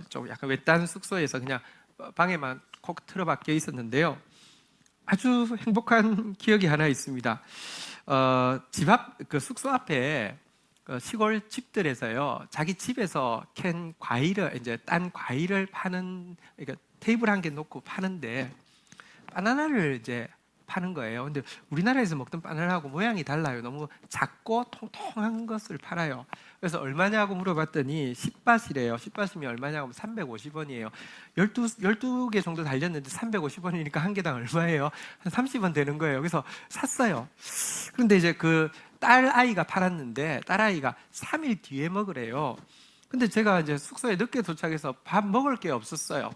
좀 약간 외딴 숙소에서 그냥 방에만 콕 틀어박혀 있었는데요. 아주 행복한 기억이 하나 있습니다. 집 앞, 숙소 앞에 시골 집들에서요, 자기 집에서 캔 과일을, 이제 딴 과일을 파는, 그러니까 테이블 한 개 놓고 파는데, 바나나를 이제 파는 거예요. 근데 우리나라에서 먹던 바나나하고 모양이 달라요. 너무 작고 통통한 것을 팔아요. 그래서 얼마냐고 물어봤더니 10밭이래요. 10밭이면 얼마냐고 하면 350원이에요. 12개 정도 달렸는데 350원이니까 한 개당 얼마예요? 한 30원 되는 거예요. 그래서 샀어요. 그런데 이제 딸 아이가 팔았는데 딸 아이가 3일 뒤에 먹으래요. 근데 제가 이제 숙소에 늦게 도착해서 밥 먹을 게 없었어요.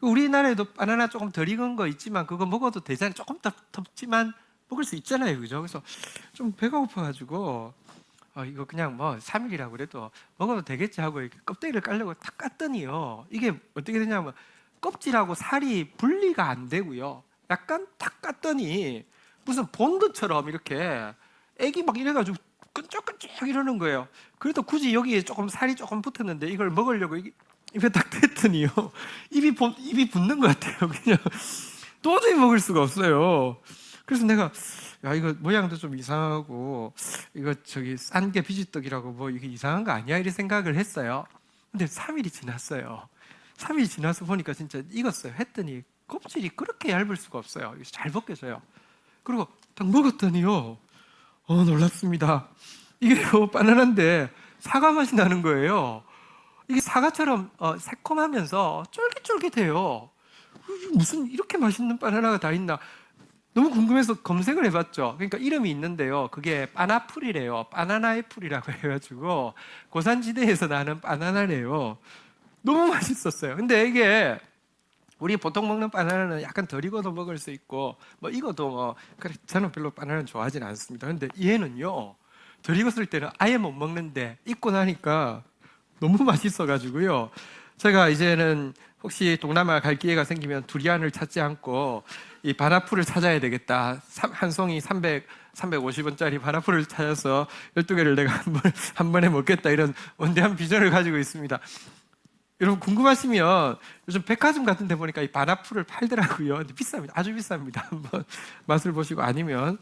우리나라에도 바나나 조금 덜 익은 거 있지만 그거 먹어도 되잖아요. 조금 덥지만 먹을 수 있잖아요, 그죠? 그래서 좀 배가 고파가지고 이거 그냥 뭐 3일이라고 그래도 먹어도 되겠지 하고 이렇게 껍데기를 깔려고 탁 깠더니요, 이게 어떻게 되냐면 껍질하고 살이 분리가 안 되고요, 약간 탁 깠더니 무슨 본드처럼 이렇게 애기 막 이래가지고 끈적끈적 이러는 거예요. 그래도 굳이 여기에 조금 살이 조금 붙었는데 이걸 먹으려고 입에 딱 댔더니요, 입이 붙는 것 같아요. 그냥 도저히 먹을 수가 없어요. 그래서 내가, 야, 이거 모양도 좀 이상하고 이거 저기 싼 게 비지떡이라고 뭐 이게 이상한 거 아니야? 이런 생각을 했어요. 근데 3일이 지났어요. 3일이 지나서 보니까 진짜 익었어요. 했더니 껍질이 그렇게 얇을 수가 없어요. 잘 벗겨져요. 그리고 딱 먹었더니요, 놀랍습니다. 이게 바나나인데 사과 맛이 나는 거예요. 이게 사과처럼 새콤하면서 쫄깃쫄깃해요. 무슨 이렇게 맛있는 바나나가 다 있나 너무 궁금해서 검색을 해봤죠. 그러니까 이름이 있는데요, 그게 바나풀이래요. 바나나의 풀이라고 해가지고 고산지대에서 나는 바나나래요. 너무 맛있었어요. 근데 이게 우리 보통 먹는 바나나는 약간 덜 익어도 먹을 수 있고 뭐 익어도 그래, 저는 별로 바나나는 좋아하지는 않습니다. 근데 얘는요, 덜 익었을 때는 아예 못 먹는데 익고 나니까 너무 맛있어가지고요, 제가 이제는 혹시 동남아 갈 기회가 생기면 두리안을 찾지 않고 이 바나풀을 찾아야 되겠다. 한 송이 350원짜리 바나풀을 찾아서 12개를 내가 한 번에 먹겠다, 이런 원대한 비전을 가지고 있습니다. 여러분 궁금하시면 요즘 백화점 같은 데 보니까 이 바나풀을 팔더라고요. 근데 비쌉니다. 아주 비쌉니다. 한번 맛을 보시고, 아니면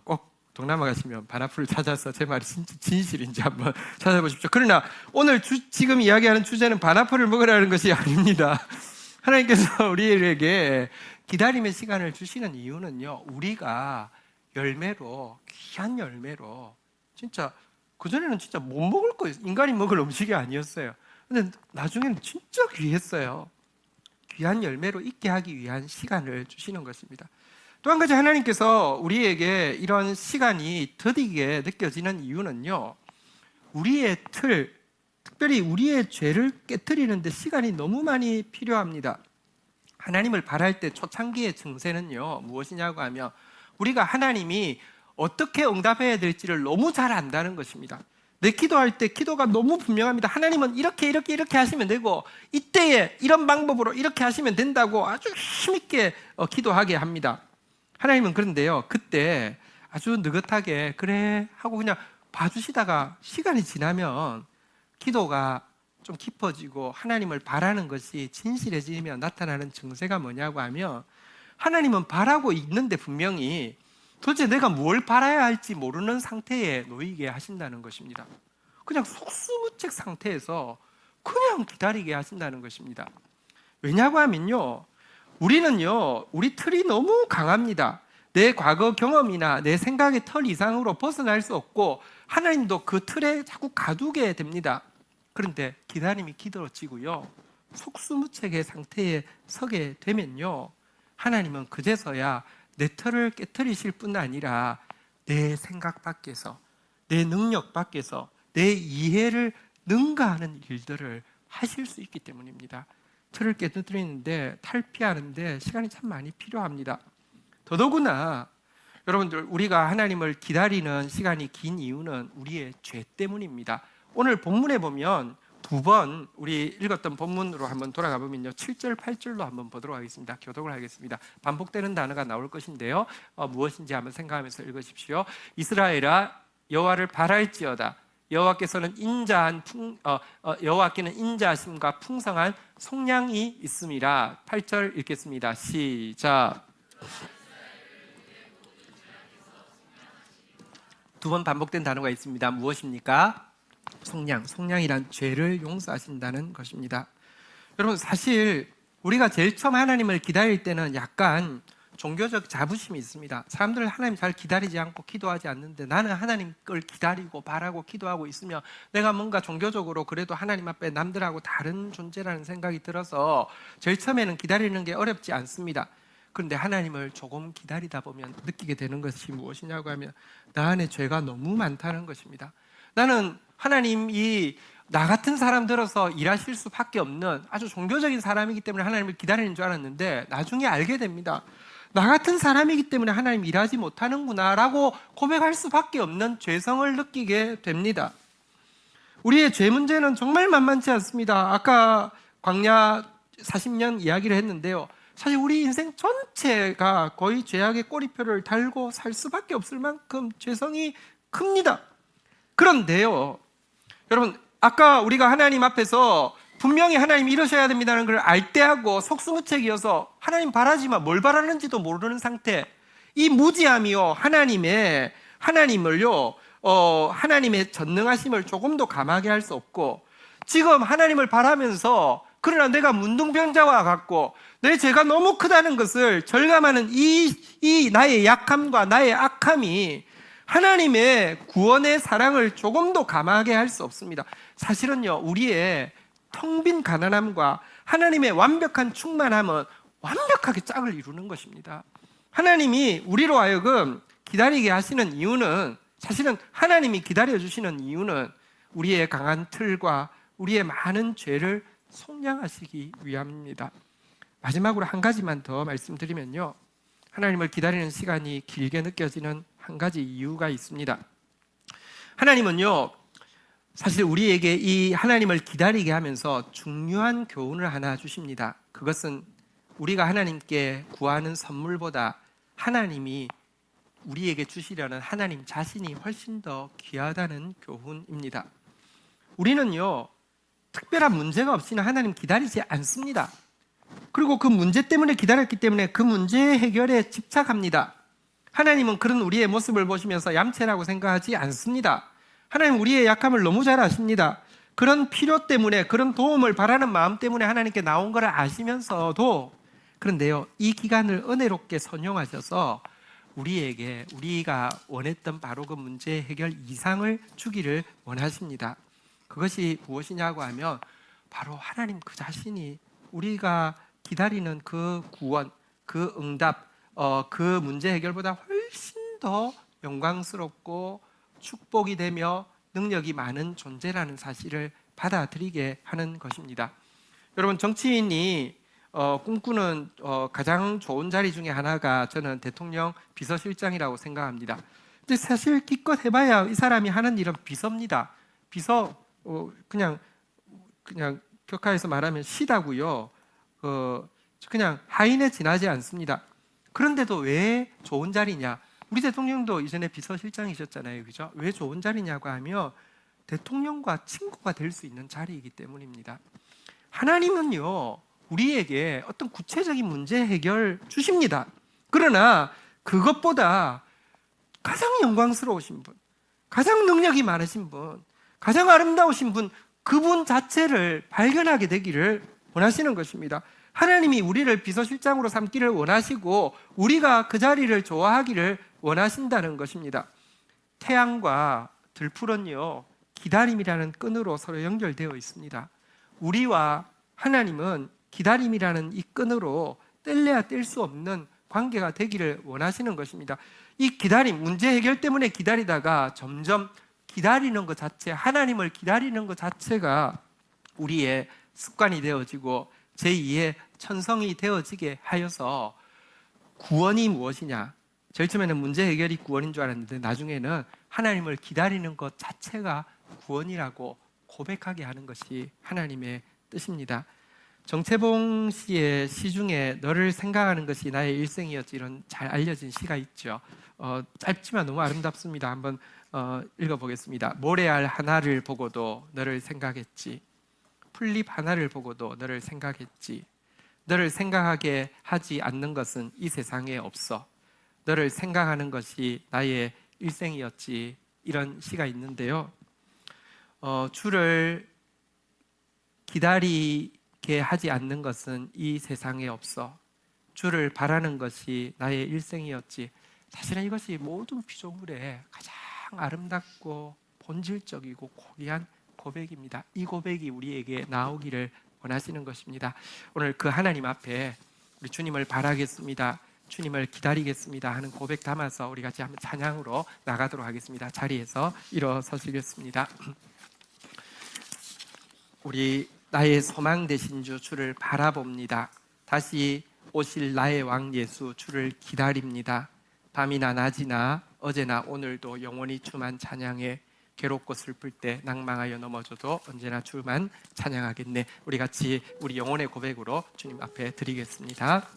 꼭 동남아 가시면 바나풀을 찾아서 제 말이 진실인지 한번 찾아보십시오. 그러나 오늘 지금 이야기하는 주제는 바나풀을 먹으라는 것이 아닙니다. 하나님께서 우리에게 기다림의 시간을 주시는 이유는요, 우리가 열매로, 귀한 열매로, 진짜 그전에는 진짜 못 먹을 거예요. 인간이 먹을 음식이 아니었어요. 근데 나중에는 진짜 귀했어요. 귀한 열매로 있게 하기 위한 시간을 주시는 것입니다. 또 한 가지, 하나님께서 우리에게 이런 시간이 더디게 느껴지는 이유는요, 우리의 특별히 우리의 죄를 깨트리는데 시간이 너무 많이 필요합니다. 하나님을 바랄 때 초창기의 증세는요, 무엇이냐고 하면 우리가 하나님이 어떻게 응답해야 될지를 너무 잘 안다는 것입니다. 내 기도할 때 기도가 너무 분명합니다. 하나님은 이렇게 하시면 되고 이때에 이런 방법으로 이렇게 하시면 된다고 아주 힘있게 기도하게 합니다. 하나님은 그런데요, 그때 아주 느긋하게 그래 하고 그냥 봐주시다가 시간이 지나면 기도가 좀 깊어지고 하나님을 바라는 것이 진실해지면 나타나는 증세가 뭐냐고 하면, 하나님은 바라고 있는데 분명히 도대체 내가 뭘 바라야 할지 모르는 상태에 놓이게 하신다는 것입니다. 그냥 속수무책 상태에서 그냥 기다리게 하신다는 것입니다. 왜냐고 하면요, 우리 틀이 너무 강합니다. 내 과거 경험이나 내 생각의 틀 이상으로 벗어날 수 없고 하나님도 그 틀에 자꾸 가두게 됩니다. 그런데 기다림이 길어지고요, 속수무책의 상태에 서게 되면요, 하나님은 그제서야 내 터를 깨트리실 뿐 아니라 내 생각 밖에서, 내 능력 밖에서 내 이해를 능가하는 일들을 하실 수 있기 때문입니다. 틀을 깨뜨리는데, 탈피하는데 시간이 참 많이 필요합니다. 더더구나 여러분들, 우리가 하나님을 기다리는 시간이 긴 이유는 우리의 죄 때문입니다. 오늘 본문에 보면 두 번 우리 읽었던 본문으로 한번 돌아가 보면요, 7절, 8절로 한번 보도록 하겠습니다. 교독을 하겠습니다. 반복되는 단어가 나올 것인데요, 무엇인지 한번 생각하면서 읽으십시오. 이스라엘아, 여호와를 바랄지어다. 여호와께서는 여호와께는 인자하심과 풍성한 속량이 있음이라. 8절 읽겠습니다. 시작. 두 번 반복된 단어가 있습니다. 무엇입니까? 속량이란 죄를 용서하신다는 것입니다. 여러분, 사실 우리가 제일 처음 하나님을 기다릴 때는 약간 종교적 자부심이 있습니다. 사람들은 하나님 잘 기다리지 않고 기도하지 않는데, 나는 하나님 걸 기다리고 바라고 기도하고 있으면 내가 뭔가 종교적으로 그래도 하나님 앞에 남들하고 다른 존재라는 생각이 들어서 제일 처음에는 기다리는 게 어렵지 않습니다. 그런데 하나님을 조금 기다리다 보면 느끼게 되는 것이 무엇이냐고 하면, 나 안에 죄가 너무 많다는 것입니다. 나는 하나님이 나 같은 사람 들어서 일하실 수밖에 없는 아주 종교적인 사람이기 때문에 하나님을 기다리는 줄 알았는데, 나중에 알게 됩니다. 나 같은 사람이기 때문에 하나님 일하지 못하는구나 라고 고백할 수밖에 없는 죄성을 느끼게 됩니다. 우리의 죄 문제는 정말 만만치 않습니다. 아까 광야 40년 이야기를 했는데요, 사실 우리 인생 전체가 거의 죄악의 꼬리표를 달고 살 수밖에 없을 만큼 죄성이 큽니다. 그런데요, 여러분, 아까 우리가 하나님 앞에서 분명히 하나님 이러셔야 됩니다는 걸 알때하고 속수무책이어서 하나님 바라지만 뭘 바라는지도 모르는 상태, 이 무지함이요, 하나님의 전능하심을 조금도 감하게 할 수 없고, 지금 하나님을 바라면서 그러나 내가 문둥병자와 같고 내 죄가 너무 크다는 것을 절감하는 이 나의 약함과 나의 악함이 하나님의 구원의 사랑을 조금도 감하게 할 수 없습니다. 사실은요, 우리의 텅 빈 가난함과 하나님의 완벽한 충만함은 완벽하게 짝을 이루는 것입니다. 하나님이 우리로 하여금 기다리게 하시는 이유는, 사실은 하나님이 기다려주시는 이유는 우리의 강한 틀과 우리의 많은 죄를 속량하시기 위함입니다. 마지막으로 한 가지만 더 말씀드리면요, 하나님을 기다리는 시간이 길게 느껴지는 한 가지 이유가 있습니다. 하나님은요, 사실 우리에게 이 하나님을 기다리게 하면서 중요한 교훈을 하나 주십니다. 그것은 우리가 하나님께 구하는 선물보다 하나님이 우리에게 주시려는 하나님 자신이 훨씬 더 귀하다는 교훈입니다. 우리는요, 특별한 문제가 없이는 하나님 기다리지 않습니다. 그리고 그 문제 때문에 기다렸기 때문에 그 문제 해결에 집착합니다. 하나님은 그런 우리의 모습을 보시면서 얌체라고 생각하지 않습니다. 하나님 우리의 약함을 너무 잘 아십니다. 그런 필요 때문에, 그런 도움을 바라는 마음 때문에 하나님께 나온 것을 아시면서도, 그런데요, 이 기간을 은혜롭게 선용하셔서 우리에게 우리가 원했던 바로 그 문제 해결 이상을 주기를 원하십니다. 그것이 무엇이냐고 하면 바로 하나님 그 자신이 우리가 기다리는 그 구원, 그 응답, 그 문제 해결보다 훨씬 더 영광스럽고 축복이 되며 능력이 많은 존재라는 사실을 받아들이게 하는 것입니다. 여러분, 정치인이 꿈꾸는 가장 좋은 자리 중에 하나가 저는 대통령 비서실장이라고 생각합니다. 근데 사실 기껏 해봐야 이 사람이 하는 일은 비서입니다. 비서 그냥 격하해서 말하면 시다고요. 그냥 하인에 지나지 않습니다. 그런데도 왜 좋은 자리냐? 우리 대통령도 이전에 비서실장이셨잖아요, 그죠? 왜 좋은 자리냐고 하면 대통령과 친구가 될 수 있는 자리이기 때문입니다. 하나님은요, 우리에게 어떤 구체적인 문제 해결 주십니다. 그러나 그것보다 가장 영광스러우신 분, 가장 능력이 많으신 분, 가장 아름다우신 분, 그분 자체를 발견하게 되기를 원하시는 것입니다. 하나님이 우리를 비서실장으로 삼기를 원하시고 우리가 그 자리를 좋아하기를 원하신다는 것입니다. 태양과 들풀은요, 기다림이라는 끈으로 서로 연결되어 있습니다. 우리와 하나님은 기다림이라는 이 끈으로 뗄래야 뗄 수 없는 관계가 되기를 원하시는 것입니다. 이 기다림, 문제 해결 때문에 기다리다가 점점 기다리는 것 자체, 하나님을 기다리는 것 자체가 우리의 습관이 되어지고 제2의 천성이 되어지게 하여서 구원이 무엇이냐? 제일 처음에는 문제 해결이 구원인 줄 알았는데 나중에는 하나님을 기다리는 것 자체가 구원이라고 고백하게 하는 것이 하나님의 뜻입니다. 정채봉 씨의 시 중에 너를 생각하는 것이 나의 일생이었지, 이런 잘 알려진 시가 있죠. 짧지만 너무 아름답습니다. 한번 읽어보겠습니다. 모래알 하나를 보고도 너를 생각했지, 풀잎 하나를 보고도 너를 생각했지, 너를 생각하게 하지 않는 것은 이 세상에 없어, 너를 생각하는 것이 나의 일생이었지, 이런 시가 있는데요. 주를 기다리게 하지 않는 것은 이 세상에 없어, 주를 바라는 것이 나의 일생이었지. 사실은 이것이 모든 피조물의 가장 아름답고 본질적이고 고귀한 고백입니다. 이 고백이 우리에게 나오기를 원하시는 것입니다. 오늘 그 하나님 앞에 우리 주님을 바라겠습니다, 주님을 기다리겠습니다 하는 고백 담아서 우리 같이 한번 찬양으로 나가도록 하겠습니다. 자리에서 일어서시겠습니다. 우리 나의 소망 되신 주 주를 바라봅니다. 다시 오실 나의 왕 예수 주를 기다립니다. 밤이나 낮이나 어제나 오늘도 영원히 주만 찬양해, 괴롭고 슬플 때 낭망하여 넘어져도 언제나 주만 찬양하겠네. 우리 같이 우리 영혼의 고백으로 주님 앞에 드리겠습니다.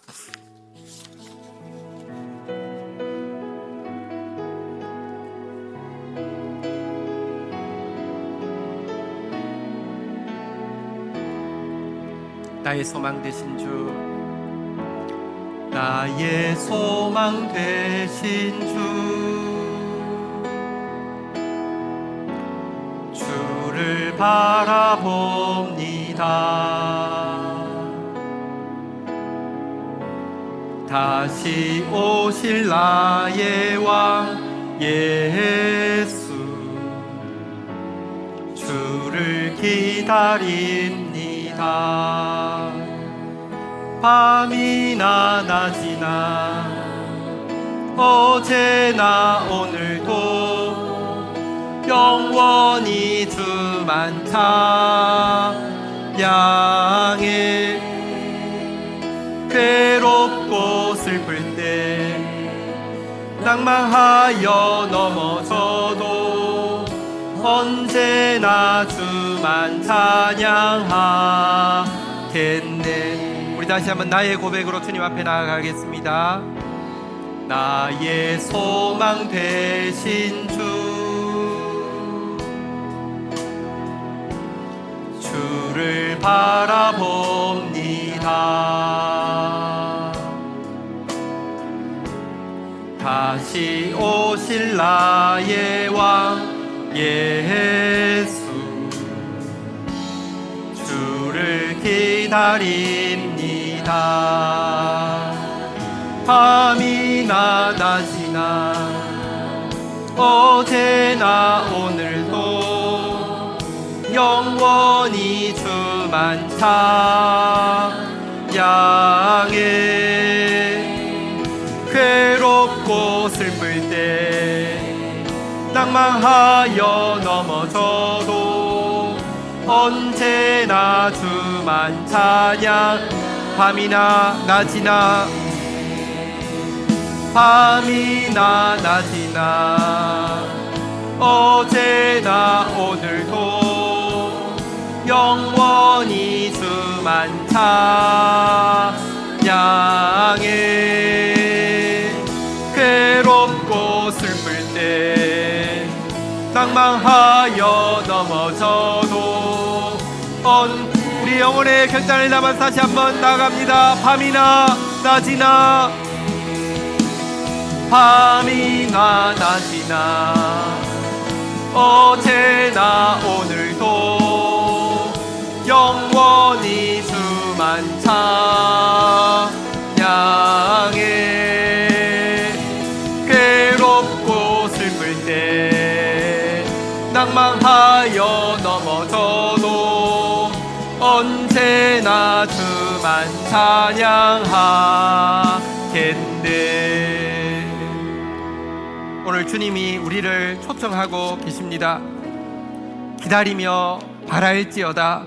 나의 소망 되신 주, 나의 소망 되신 주, 주를 바라봅니다. 다시 오실 나의 왕 예수, 주를 기다립니다. 밤이나 낮이나 어제나 오늘도 영원히 주만 찬양해. 괴롭고 슬플 때 낭망하여 넘어져도 언제나 주만 찬양하겠네. 우리 다시 한번 나의 고백으로 주님 앞에 나아가겠습니다. 나의 소망 되신 주, 주를 바라봅니다. 다시 오실 나의 왕 예수, 주를 기다립니다. 밤이나 낮이나 어제나 오늘도 영원히 주만 찬양해. 괴롭고 슬플 때 낭망하여 넘어져도 언제나 주만 찬양. 밤이나 낮이나 어제나 오늘도 영원히 주만 찬양해. 괴롭고 슬플 때 낭망하여 넘어져도 우리 영혼의 결단을 담아 다시 한번 나갑니다. 밤이나 낮이나 어제나 오늘도 영원히 주만 찬양해. 괴롭고 슬플 때 낭망하여 넘어져도 언제나 주만 찬양하겠네. 오늘 주님이 우리를 초청하고 계십니다. 기다리며 바랄지어다.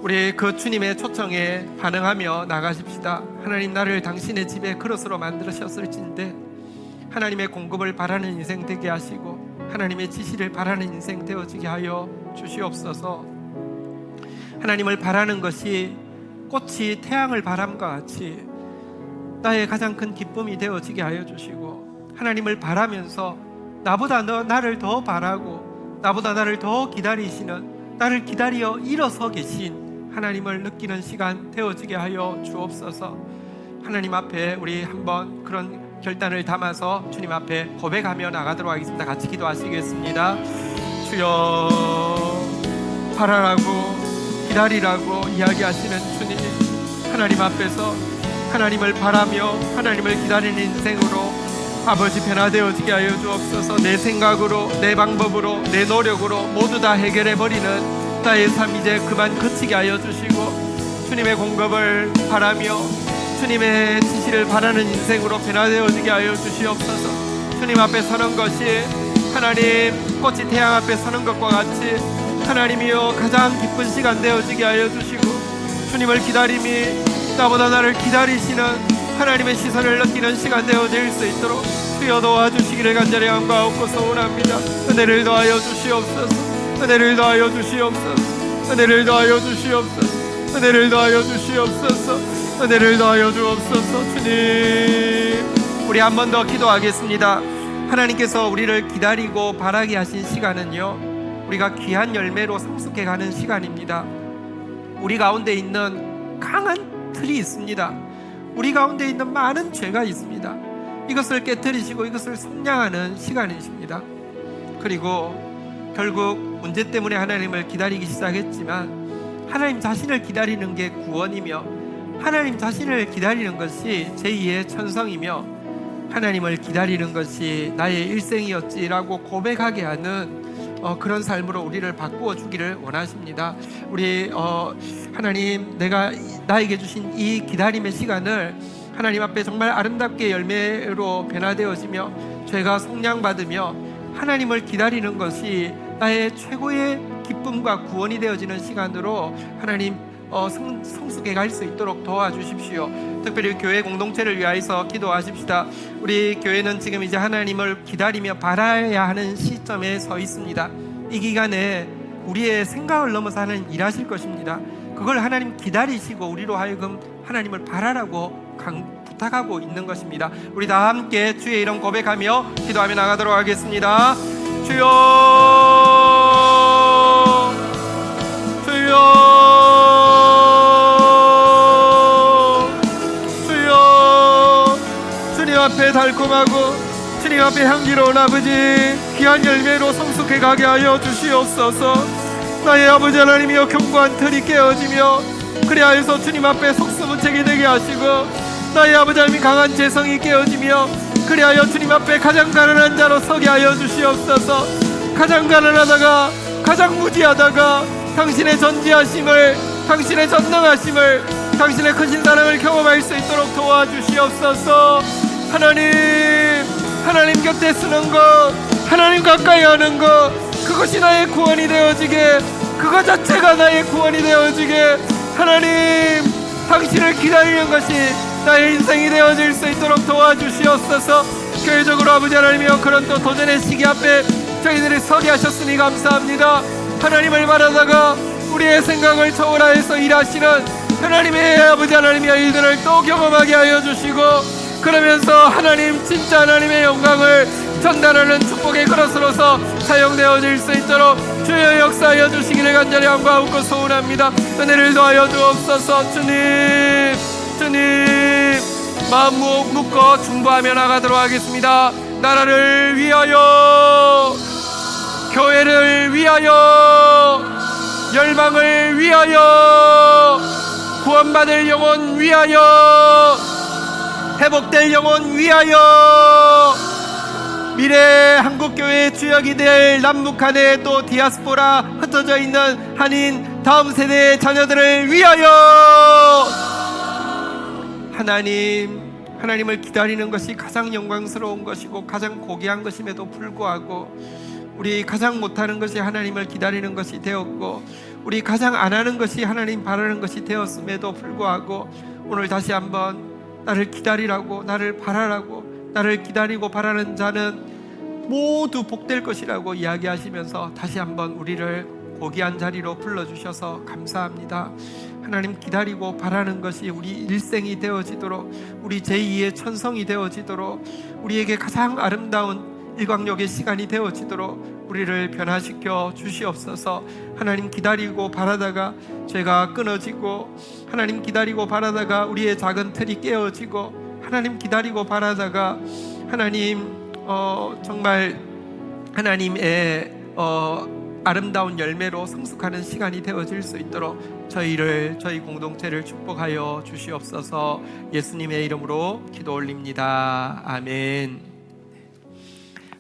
우리 그 주님의 초청에 반응하며 나가십시다. 하나님, 나를 당신의 집에 그릇으로 만드셨을진데 하나님의 공급을 바라는 인생 되게 하시고 하나님의 지시를 바라는 인생 되어지게 하여 주시옵소서. 하나님을 바라는 것이 꽃이 태양을 바람과 같이 나의 가장 큰 기쁨이 되어지게 하여 주시고, 하나님을 바라면서 나보다 나를 더 바라고 나보다 나를 더 기다리시는, 나를 기다려 일어서 계신 하나님을 느끼는 시간 되어지게 하여 주옵소서. 하나님 앞에 우리 한번 그런 결단을 담아서 주님 앞에 고백하며 나가도록 하겠습니다. 같이 기도하시겠습니다. 주여, 바라라고 기다리라고 이야기하시는 주님, 하나님 앞에서 하나님을 바라며 하나님을 기다리는 인생으로 아버지 변화되어지게 하여 주옵소서. 내 생각으로, 내 방법으로, 내 노력으로 모두 다 해결해버리는 나의 삶 이제 그만 그치게 하여 주시고, 주님의 공급을 바라며 주님의 지시를 바라는 인생으로 변화되어지게 하여 주시옵소서. 주님 앞에 서는 것이 하나님 꽃이 태양 앞에 서는 것과 같이 하나님이여 가장 기쁜 시간 되어지게 하여 주시고, 주님을 기다림이 나보다 나를 기다리시는 하나님의 시선을 느끼는 시간 되어질 수 있도록 주여 도와주시기를 간절히 간구하옵고 소원합니다. 은혜를 더하여 주시옵소서. 은혜를 더하여 주시옵소서. 은혜를 더하여 주시옵소서. 은혜를 더하여 주시옵소서. 은혜를 더하여 주옵소서. 주님, 우리 한 번 더 기도하겠습니다. 하나님께서 우리를 기다리고 바라게 하신 시간은요, 우리가 귀한 열매로 성숙해가는 시간입니다. 우리 가운데 있는 강한 틀이 있습니다. 우리 가운데 있는 많은 죄가 있습니다. 이것을 깨트리시고 이것을 속량하는 시간이십니다. 그리고 결국 문제 때문에 하나님을 기다리기 시작했지만 하나님 자신을 기다리는 게 구원이며, 하나님 자신을 기다리는 것이 제2의 천성이며, 하나님을 기다리는 것이 나의 일생이었지라고 고백하게 하는 그런 삶으로 우리를 바꾸어 주기를 원하십니다. 우리 하나님, 내가 나에게 주신 이 기다림의 시간을 하나님 앞에 정말 아름답게 열매로 변화되어지며 죄가 속량받으며 하나님을 기다리는 것이 나의 최고의 기쁨과 구원이 되어지는 시간으로 하나님 성숙해 갈 수 있도록 도와주십시오. 특별히 교회 공동체를 위하여서 기도하십시다. 우리 교회는 지금 이제 하나님을 기다리며 바라야 하는 시점에 서 있습니다. 이 기간에 우리의 생각을 넘어서 하나님 일하실 것입니다. 그걸 하나님 기다리시고 우리로 하여금 하나님을 바라라고 부탁하고 있는 것입니다. 우리 다 함께 주의 이름 고백하며 기도하며 나가도록 하겠습니다. 주여, 주여, 주님 앞에 달콤하고 주님 앞에 향기로운 아버지, 귀한 열매로 성숙해 가게 하여 주시옵소서. 나의 아버지 하나님이여, 견고한 틀이 깨어지며 그리하여서 주님 앞에 속수무책이 되게 하시고, 나의 아버지 하나님 강한 재성이 깨어지며 그리하여 주님 앞에 가장 가난한 자로 서게 하여 주시옵소서. 가장 가난하다가 가장 무지하다가 당신의 전지하심을, 당신의 전능하심을, 당신의 크신 사랑을 경험할 수 있도록 도와주시옵소서. 하나님 곁에 쓰는 것, 하나님 가까이 하는 것, 그것이 나의 구원이 되어지게, 그것 자체가 나의 구원이 되어지게, 하나님 당신을 기다리는 것이 나의 인생이 되어질 수 있도록 도와주시옵소서. 교회적으로 아버지 하나님이여, 그런 또 도전의 시기 앞에 저희들이 서게 하셨으니 감사합니다. 하나님을 바라다가 우리의 생각을 초월하여서 일하시는 하나님의 아버지 하나님의 일들을 또 경험하게 하여 주시고, 그러면서 하나님 진짜 하나님의 영광을 전달하는 축복의 그릇으로서 사용되어질 수 있도록 주여 역사하여 주시기를 간절히 간구하고 소원합니다. 은혜를 더하여 주옵소서. 주님 마음 묶어 중보하며 나가도록 하겠습니다. 나라를 위하여, 교회를 위하여, 열방을 위하여, 구원받을 영혼 위하여, 회복될 영혼 위하여, 미래 한국교회의 주역이 될 남북한의 또 디아스포라 흩어져 있는 한인 다음 세대의 자녀들을 위하여. 하나님을 기다리는 것이 가장 영광스러운 것이고 가장 고귀한 것임에도 불구하고 우리 가장 못하는 것이 하나님을 기다리는 것이 되었고 우리 가장 안 하는 것이 하나님 바라는 것이 되었음에도 불구하고 오늘 다시 한번 나를 기다리라고, 나를 바라라고, 나를 기다리고 바라는 자는 모두 복될 것이라고 이야기하시면서 다시 한번 우리를 고귀한 자리로 불러주셔서 감사합니다. 하나님, 기다리고 바라는 것이 우리 일생이 되어지도록, 우리 제2의 천성이 되어지도록, 우리에게 가장 아름다운 일광욕의 시간이 되어지도록 우리를 변화시켜 주시옵소서. 하나님, 기다리고 바라다가 죄가 끊어지고, 하나님 기다리고 바라다가 우리의 작은 틀이 깨어지고, 하나님 기다리고 바라다가 하나님 정말 하나님의 아름다운 열매로 성숙하는 시간이 되어질 수 있도록 저희 공동체를 축복하여 주시옵소서. 예수님의 이름으로 기도 올립니다. 아멘.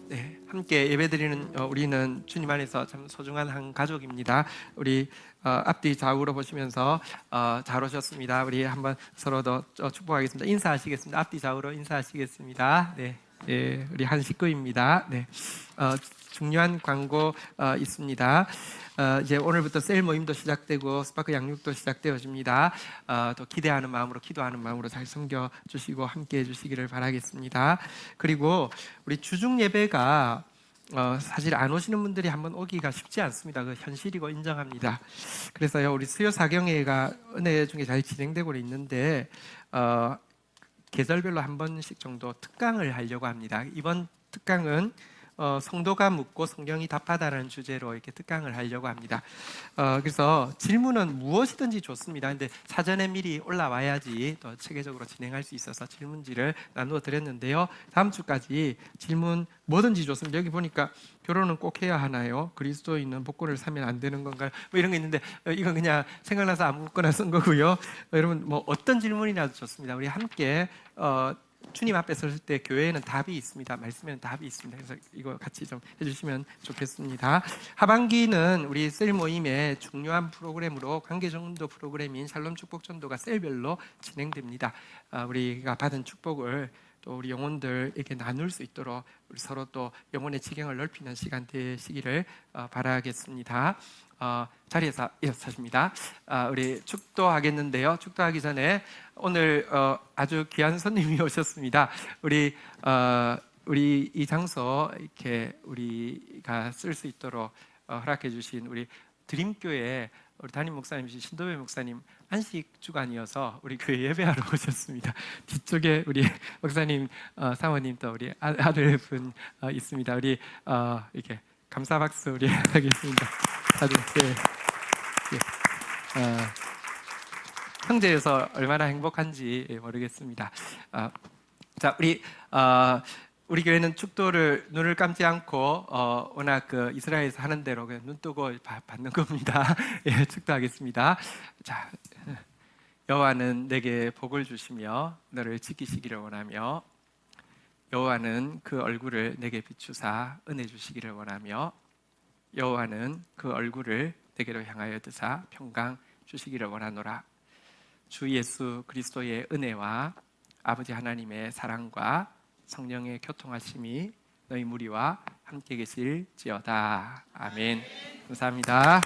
네, 함께 예배드리는 우리는 주님 안에서 참 소중한 한 가족입니다. 우리 앞뒤 좌우로 보시면서 잘 오셨습니다. 우리 한번 서로 더 축복하겠습니다. 인사하시겠습니다. 앞뒤 좌우로 인사하시겠습니다. 네, 네, 우리 한 식구입니다. 네. 중요한 광고 있습니다. 이제 오늘부터 셀 모임도 시작되고 스파크 양육도 시작되어집니다. 또 기대하는 마음으로, 기도하는 마음으로 잘 섬겨주시고 함께해 주시기를 바라겠습니다. 그리고 우리 주중 예배가 사실 안 오시는 분들이 한번 오기가 쉽지 않습니다. 그 현실이고 인정합니다. 그래서요, 우리 수요 사경회가 은혜 중에 잘 진행되고 있는데 계절별로 한 번씩 정도 특강을 하려고 합니다. 이번 특강은 성도가 묻고 성경이 답하다는 주제로 이렇게 특강을 하려고 합니다. 그래서 질문은 무엇이든지 좋습니다. 근데 사전에 미리 올라와야지 또 체계적으로 진행할 수 있어서 질문지를 나누어 드렸는데요. 다음 주까지 질문 뭐든지 좋습니다. 여기 보니까 결혼은 꼭 해야 하나요? 그리스도인은 복권을 사면 안 되는 건가요? 뭐 이런 게 있는데 이건 그냥 생각나서 아무거나 쓴 거고요. 여러분 뭐 어떤 질문이라도 좋습니다. 우리 함께 주님 앞에 설 때 교회에는 답이 있습니다. 말씀에는 답이 있습니다. 그래서 이거 같이 좀 해주시면 좋겠습니다. 하반기는 우리 셀 모임의 중요한 프로그램으로 관계정도 프로그램인 샬롬 축복전도가 셀별로 진행됩니다. 우리가 받은 축복을 또 우리 영혼들에게 나눌 수 있도록 우리 서로 또 영혼의 지경을 넓히는 시간 되시기를 바라겠습니다. 자리에서 일어서십니다. 우리 축도하겠는데요. 축도하기 전에 오늘 아주 귀한 손님이 오셨습니다. 우리 이 장소 이렇게 우리가 쓸 수 있도록 허락해 주신 우리 드림교회 우리 담임 목사님이신 신도배 목사님 안식 주간이어서 우리 교회 예배하러 오셨습니다. 뒤쪽에 우리 목사님 사모님 또 우리 아들분 있습니다. 우리 이렇게 감사 박수 우리 하겠습니다. 아주 네. 형제여서 얼마나 행복한지 모르겠습니다. 자, 우리 교회는 축도를 눈을 감지 않고 워낙 그 이스라엘에서 하는 대로 그냥 눈 뜨고 받는 겁니다. 예, 축도하겠습니다. 자, 여호와는 내게 복을 주시며 너를 지키시기를 원하며 여호와는 그 얼굴을 내게 비추사 은혜 주시기를 원하며 여호와는 그 얼굴을 내게로 향하여 드사 평강 주시기를 원하노라. 주 예수 그리스도의 은혜와 아버지 하나님의 사랑과 성령의 교통하심이 너희 무리와 함께 계실지어다. 아멘. 감사합니다.